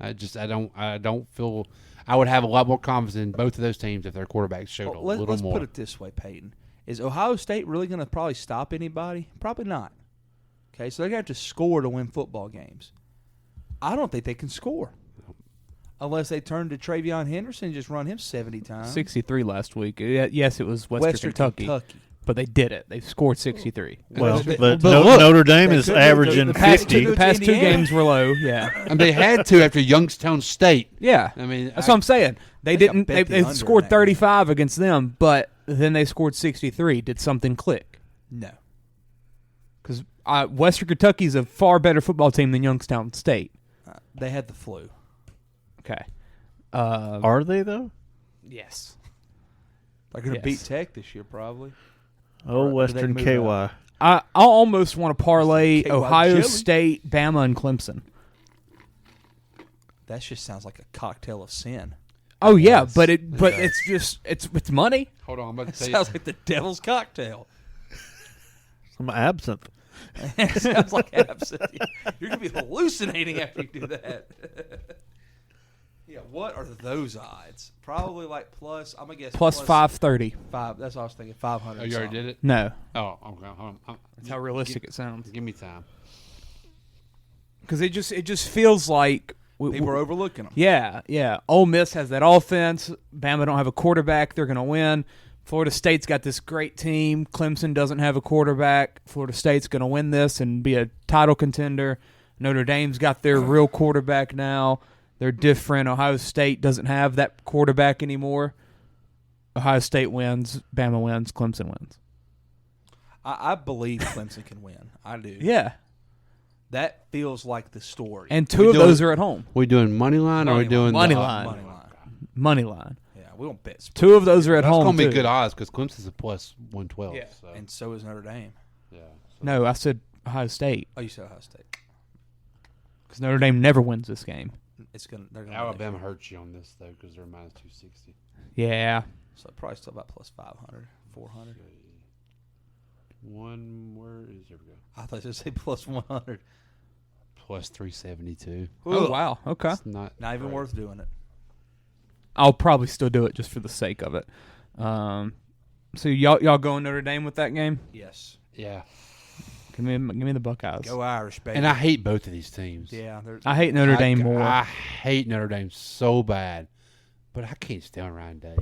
S10: I don't feel I would have a lot more confidence in both of those teams if their quarterbacks showed a little
S11: let's
S10: more.
S11: put it this way, Peyton. Is Ohio State really going to probably stop anybody? Probably not. Okay, so they're going to have to score to win football games. I don't think they can score. Unless they turn to Travion Henderson and just run him 70 times.
S9: 63 last week. Yes, it was Western Kentucky. But they did it. They scored 63.
S12: Well, but Notre Dame is averaging 50.
S9: The past 2 games were low, yeah.
S10: And they had to after Youngstown State.
S9: Yeah.
S10: I mean,
S9: that's what I'm saying. They didn't. They scored 35 against them, but then they scored 63. Did something click?
S11: No.
S9: Because Western Kentucky's a far better football team than Youngstown State.
S11: They had the flu.
S9: Okay.
S12: Are they, though?
S9: Yes.
S11: They're going to beat Tech this year, probably.
S12: Oh, Western KY.
S9: I almost want to parlay
S11: KY
S9: Ohio
S11: jelly.
S9: State, Bama, and Clemson.
S11: That just sounds like a cocktail of sin.
S9: Oh yeah, but it's just it's money.
S10: Hold on, I'm about to
S11: It
S10: tell
S11: sounds
S10: you.
S11: like the devil's cocktail.
S12: Some absinthe.
S11: It sounds like absinthe. You're going to be hallucinating after you do that. Yeah, what are those odds? Probably like plus, I'm going to guess.
S9: Plus 530.
S11: That's what I was thinking, 500.
S10: Oh, you already did it?
S9: No.
S10: Oh, okay. Hold on.
S9: That's how realistic it sounds.
S10: Give me time.
S9: Because it just feels like
S11: people are overlooking them.
S9: Yeah. Ole Miss has that offense. Bama don't have a quarterback. They're going to win. Florida State's got this great team. Clemson doesn't have a quarterback. Florida State's going to win this and be a title contender. Notre Dame's got their real quarterback now. They're different. Ohio State doesn't have that quarterback anymore. Ohio State wins. Bama wins. Clemson wins.
S11: I believe Clemson can win. I do.
S9: Yeah.
S11: That feels like the story.
S9: And 2 of those are at home.
S10: We doing money line or are we doing
S9: money
S10: the,
S9: line?
S11: Money line.
S9: Money line.
S11: Yeah, we don't bet.
S9: 2 of those are at home.
S10: That's going to be
S9: too.
S10: good odds because Clemson's a plus 112.
S11: Yeah,
S10: so.
S11: and so is Notre Dame.
S10: Yeah. So.
S9: No, I said Ohio State.
S11: Oh, you said Ohio State.
S9: Because Notre Dame never wins this game.
S11: They're gonna
S10: Alabama hurts you on this though because they're minus 260.
S9: Yeah.
S11: So probably still about plus 500, 400.
S10: Where is there we go?
S11: I thought you would say plus 100.
S10: Plus 372.
S9: Oh, wow. Okay.
S10: It's not
S11: even worth doing it.
S9: I'll probably still do it just for the sake of it. So y'all going Notre Dame with that game?
S11: Yes.
S10: Yeah.
S9: Give me the Buckeyes.
S11: Go Irish, baby.
S10: And I hate both of these teams.
S11: Yeah.
S9: I hate Notre Dame more.
S10: I hate Notre Dame so bad, but I can't stand Ryan Day.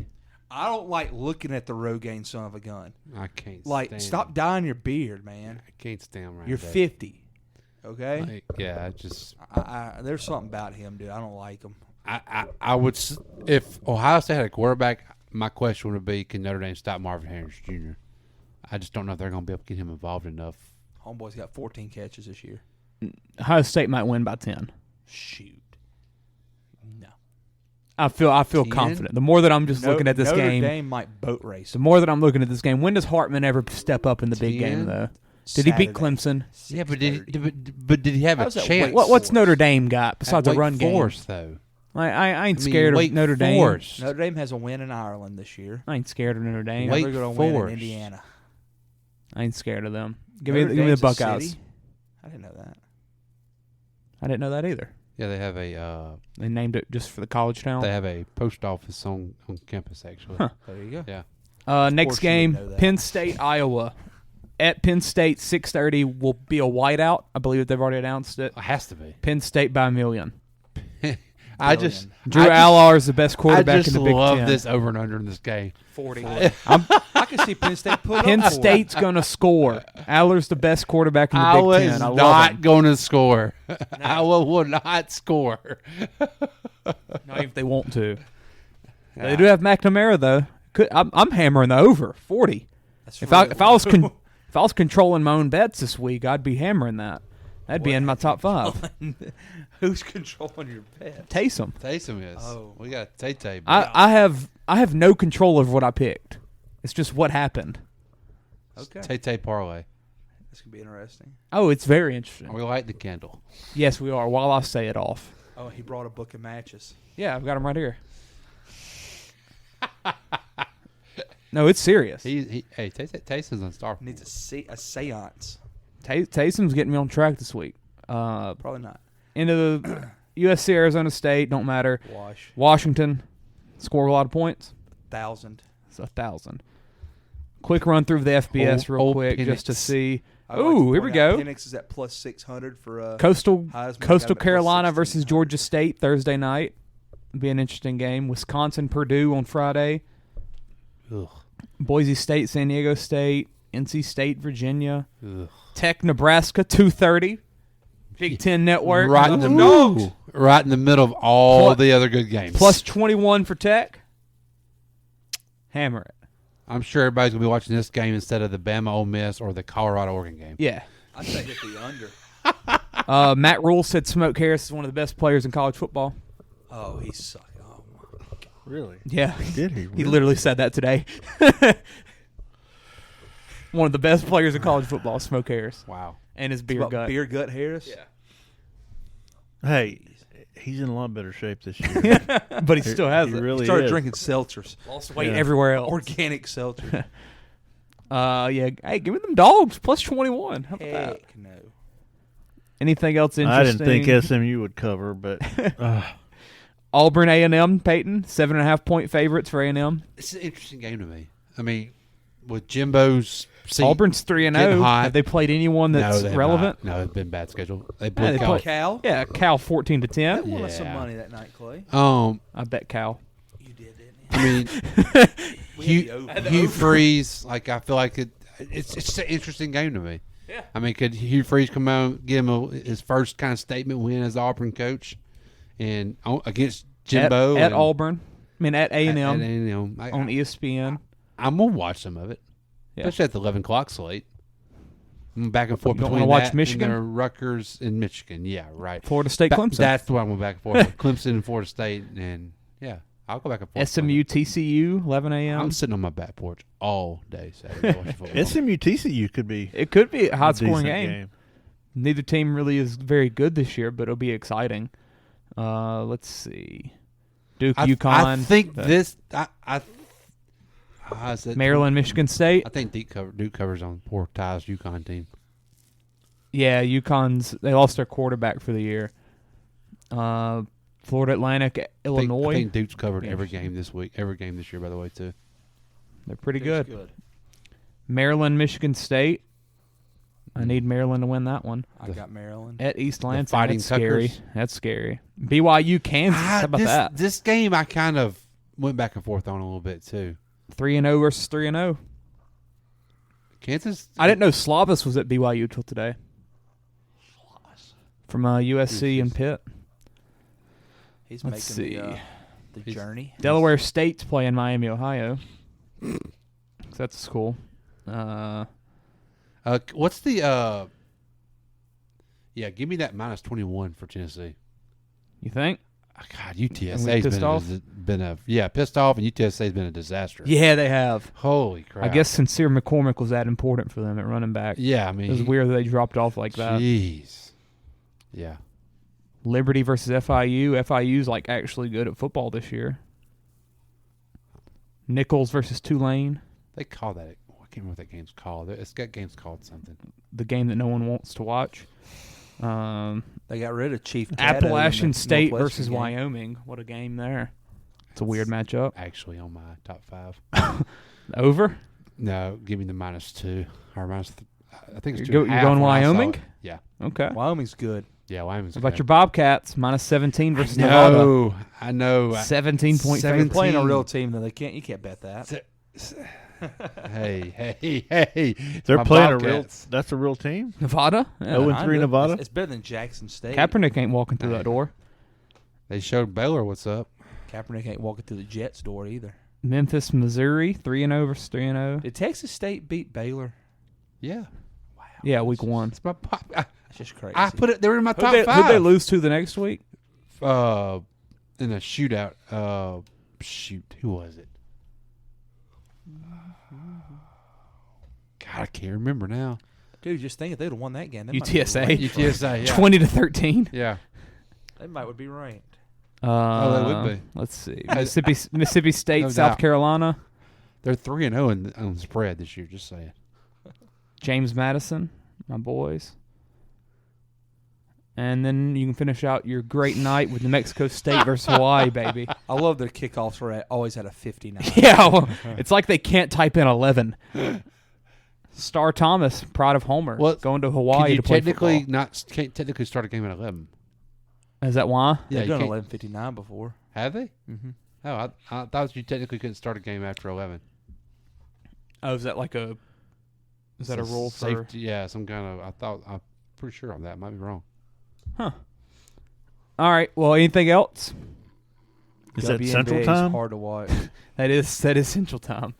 S11: I don't like looking at the Rogaine son of a gun.
S10: I can't
S11: Like, stop
S10: him.
S11: dyeing your beard, man.
S10: I can't stand Ryan
S11: You're
S10: Day.
S11: 50. Okay?
S10: Like, yeah, I just
S11: there's something about him, dude. I don't like him.
S10: I would if Ohio State had a quarterback, my question would be, can Notre Dame stop Marvin Harris Jr.? I just don't know if they're going to be able to get him involved enough.
S11: Homeboy's got 14 catches this year.
S9: Ohio State might win by 10.
S11: Shoot. No.
S9: I feel
S10: 10?
S9: confident. The more that I'm just looking at this game,
S11: Notre Dame might boat race.
S9: the more that I'm looking at this game, when does Hartman ever step up in the big
S10: 10?
S9: game though? Did he beat Clemson?
S10: Yeah, but did he have a
S11: How's that
S10: chance?
S11: Wake
S9: What's Notre Dame got besides a
S10: Wake
S9: run
S10: Forest,
S9: game?
S10: though.
S9: I ain't scared
S10: Wake
S9: of Notre Dame.
S10: Forest.
S11: Notre Dame has a win in Ireland this year.
S9: I ain't scared of Notre Dame.
S10: Wake
S11: They're going to win in
S10: Forest.
S11: Indiana.
S9: I ain't scared of them. Give
S11: Notre
S9: me the
S11: Dame's a
S9: Buckeyes.
S11: city? I didn't know that.
S9: I didn't know that either.
S10: Yeah, they have a
S9: They named it just for the college town.
S10: they have a post office on campus actually.
S9: Huh.
S11: There you go.
S10: Yeah.
S9: Next
S11: course you would
S9: game,
S11: know that.
S9: Penn State, Iowa. At Penn State, 6:30 will be a whiteout. I believe they've already announced it.
S10: It has to be.
S9: Penn State by a million.
S10: I just
S9: Drew Allard is the best quarterback
S10: I just
S9: in the Big
S10: love
S9: Ten.
S10: this over and under in this game.
S11: 40. I can see Penn State put
S9: Penn
S11: up 40.
S9: State's going to score. Allar's the best quarterback in the
S10: Iowa
S9: Big
S10: is
S9: Ten. I love
S10: not
S9: him.
S10: going to score. Iowa will not score.
S9: Not if they want to. They do have McNamara though. I'm hammering the over 40.
S11: That's
S9: If
S11: really
S9: I was controlling my own bets this week, I'd be hammering that. That'd be in my top 5.
S11: Who's controlling your bet?
S9: Taysom.
S10: Taysom is.
S11: Oh.
S10: We got Tay.
S9: I have no control over what I picked. It's just what happened.
S11: Okay.
S10: Tay parlay.
S11: This could be interesting.
S9: Oh, it's very interesting.
S10: We light the candle.
S9: Yes, we are. While I say it off.
S11: Oh, he brought a book of matches.
S9: Yeah, I've got them right here. No, it's serious.
S10: Hey, Taysom's unstoppable.
S11: Needs a seance.
S9: Taysom's getting me on track this week.
S11: Probably not.
S9: Into the USC, Arizona State, don't matter.
S11: Wash.
S9: Washington, score a lot of points.
S11: 1,000.
S9: It's 1,000. Quick run through the FBS real quick just to see. Ooh, here we go.
S11: Penix is at plus 600 for
S9: Coastal
S11: Heisman.
S9: Carolina versus Georgia State Thursday night. Be an interesting game. Wisconsin, Purdue on Friday.
S10: Ugh.
S9: Boise State, San Diego State, NC State, Virginia.
S10: Ugh.
S9: Tech, Nebraska, 2:30. Big Ten Network.
S10: Right in the middle. Right in the middle of all the other good games.
S9: Plus 21 for Tech. Hammer it.
S10: I'm sure everybody's going to be watching this game instead of the Bama Ole Miss or the Colorado Oregon game.
S9: Yeah.
S11: I'd say hit the under.
S9: Matt Rule said Smoke Harris is one of the best players in college football.
S11: Oh, he's sucking. Oh, my God.
S12: Really?
S9: Yeah.
S12: Did he?
S9: He literally said that today. One of the best players in college football, Smoke Harris.
S10: Wow.
S9: And his beer gut.
S11: Beer gut Harris?
S9: Yeah.
S12: Hey, he's in a lot better shape this year.
S9: But he still has
S12: he
S9: it.
S12: Really
S11: Started
S12: is.
S11: drinking seltzers.
S9: Lost weight everywhere else.
S11: Organic seltzer.
S9: Yeah. Hey, give me them dogs. Plus 21. How about that?
S11: Heck no.
S9: Anything else interesting?
S12: I didn't think SMU would cover, but
S9: Auburn A&M, Peyton, 7.5-point favorites for A&M.
S10: It's an interesting game to me. I mean, with Jimbo's
S9: Auburn's 3-0. Have they played anyone that's relevant?
S10: No, it's been bad schedule. They
S9: played
S11: Cal.
S9: Yeah, Cal 14-10.
S11: They won us some money that night, Clay.
S9: I bet Cal.
S11: You did, didn't you?
S10: I mean, Hugh Freeze. Like I feel like it's an interesting game to me.
S9: Yeah.
S10: I mean, could Hugh Freeze come out, give him his first kind of statement win as Auburn coach, and against Jimbo
S9: at Auburn? I mean, at A&M on ESPN.
S10: I'm gonna watch some of it, especially at the 11 o'clock slate. I'm back and forth between
S9: watch
S10: that
S9: Michigan?
S10: and Rutgers and Michigan. Yeah, right.
S9: Florida State, Clemson.
S10: That's the one I'm going back and forth. Clemson and Florida State, and yeah, I'll go back and forth.
S9: SMU, TCU, 11 a.m.
S10: I'm sitting on my back porch all day Saturday watching football.
S12: SMU TCU could be.
S9: It could be a high-scoring
S12: decent
S9: game. Neither team really is very good this year, but it'll be exciting. Let's see. Duke, UConn.
S10: I think this.
S9: Maryland, Michigan State.
S10: I think Duke covers on poor Ty's UConn team.
S9: Yeah, they lost their quarterback for the year. Florida Atlantic, Illinois.
S10: I think Duke's covered every game this week, every game this year, by the way, too.
S9: They're pretty good. Maryland, Michigan State. I need Maryland to win that one.
S11: I got Maryland.
S9: At East Lansing,
S10: Fighting
S9: that's scary.
S10: Tuckers.
S9: That's scary. BYU, Kansas. How about that?
S10: This game I kind of went back and forth on a little bit, too.
S9: 3-0 versus 3-0.
S10: Kansas?
S9: I didn't know Slavis was at BYU till today. From USC and Pitt.
S11: He's
S9: Let's
S11: making the journey.
S9: Delaware State's playing Miami, Ohio. So that's cool.
S10: What's the give me that minus 21 for Tennessee.
S9: You think?
S10: God, UTSA's been pissed off, and UTSA's been a disaster.
S9: Yeah, they have.
S10: Holy crap!
S9: I guess Sincere McCormick was that important for them at running back.
S10: Yeah, I mean,
S9: it was weird that they dropped off like that.
S10: Jeez. Yeah.
S9: Liberty versus FIU. FIU's like actually good at football this year. Nichols versus Tulane.
S10: They call that. I can't remember what that game's called. It's got games called something.
S9: The game that no one wants to watch.
S11: They got rid of Chief
S9: Appalachian State versus Wyoming. What a game there. It's a weird matchup.
S10: Actually on my top 5.
S9: Over?
S10: No, give me the -2 or minus. I think it's 2.5.
S9: You're going Wyoming?
S10: Yeah.
S9: Okay.
S11: Wyoming's good.
S10: Yeah, Wyoming's
S9: What
S10: good.
S9: about your Bobcats? -17 versus Nevada.
S10: I know.
S9: 17-point
S11: They're playing a real team, though. You can't bet that.
S10: Hey.
S12: They're playing a real. That's a real team.
S9: Nevada?
S12: 0-3 Nevada.
S11: It's better than Jackson State.
S9: Kaepernick ain't walking through that door.
S10: They showed Baylor what's up.
S11: Kaepernick ain't walking through the Jets' door either.
S9: Memphis, Missouri, 3-0 versus 3-0.
S11: Did Texas State beat Baylor?
S10: Yeah.
S11: Wow.
S9: Yeah, week 1.
S10: It's my pop.
S11: That's just crazy.
S10: I put it. They were in my top 5.
S9: Who'd they lose to the next week?
S10: In a shootout. Who was it? God, I can't remember now.
S11: Dude, just think if they'd have won that game.
S9: UTSA.
S10: UTSA, yeah.
S9: 20-13.
S10: Yeah.
S11: They might would be ranked.
S10: They would be.
S9: Let's see. Mississippi State,
S10: No
S9: South
S10: doubt.
S9: Carolina.
S10: They're 3-0 on the spread this year. Just saying.
S9: James Madison, my boys. And then you can finish out your great night with New Mexico State versus Hawaii, baby.
S11: I love their kickoffs were always at a 59.
S9: Yeah, well, it's like they can't type in 11. Star Thomas, pride of Homer, going to Hawaii to play football.
S10: Can't technically start a game at 11.
S9: Is that why?
S11: They've
S10: you
S11: done
S10: can't-
S11: 11:59 before.
S10: Have they?
S11: Mm-hmm.
S10: Oh, I thought you technically couldn't start a game after 11.
S9: Oh, is that like a? Is that a rule for?
S10: Safety? Yeah, some kind of. I'm pretty sure on that. Might be wrong.
S9: Huh. All right. Well, anything else?
S12: Is that
S11: WNBA
S12: Central
S11: is
S12: Time?
S11: hard to watch.
S9: That is Central Time.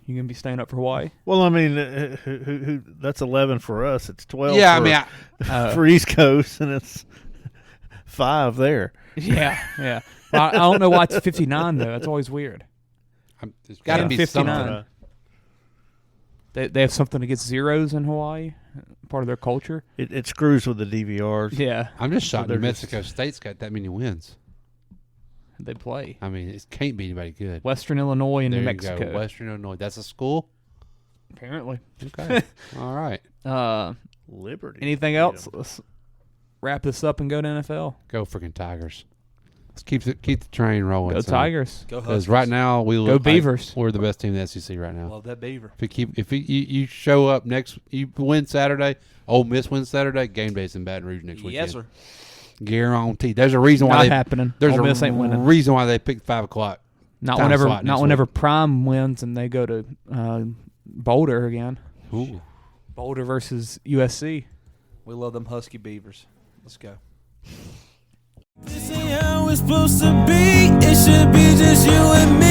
S9: You gonna be staying up for Hawaii?
S12: Well, I mean, who that's 11 for us. It's 12.
S10: Yeah,
S12: for,
S10: I mean,
S12: for East Coast, and it's 5 there.
S9: Yeah. Well, I don't know why it's 59 though. That's always weird.
S10: There's got to be
S9: 59.
S10: something.
S9: They have something against zeros in Hawaii, part of their culture.
S12: It screws with the DVRs.
S9: Yeah,
S10: I'm just shocked
S12: they're
S10: New Mexico State's got that many wins.
S9: they play
S10: I mean, it can't be anybody good.
S9: Western Illinois and
S10: There
S9: New
S10: you
S9: Mexico.
S10: go, Western Illinois. That's a school?
S9: Apparently.
S10: Okay. All right.
S12: Liberty.
S9: Anything else? Let's wrap this up and go to NFL.
S10: Go freaking Tigers. Let's keep the train rolling.
S9: Go
S10: son.
S9: Tigers.
S11: Go
S10: Because
S11: Huskies.
S10: right now we
S9: Go
S10: look
S9: Beavers.
S10: Like we're the best team in the SEC right now.
S11: Love that Beaver.
S10: If you show up you win Saturday, Ole Miss wins Saturday, game day's in Baton Rouge next weekend.
S11: Yes, sir.
S10: Guaranteed. There's a reason why
S9: Not
S10: they
S9: happening.
S10: There's
S9: Ole
S10: a
S9: Miss ain't winning.
S10: reason why they picked 5 o'clock.
S9: Not
S10: time
S9: whenever.
S10: slot
S9: Not
S10: next
S9: whenever
S10: week.
S9: Prime wins and they go to Boulder again.
S10: Ooh.
S9: Boulder versus USC.
S11: We love them Husky Beavers. Let's go.
S2: This ain't how it's supposed to be. It should be just you and me.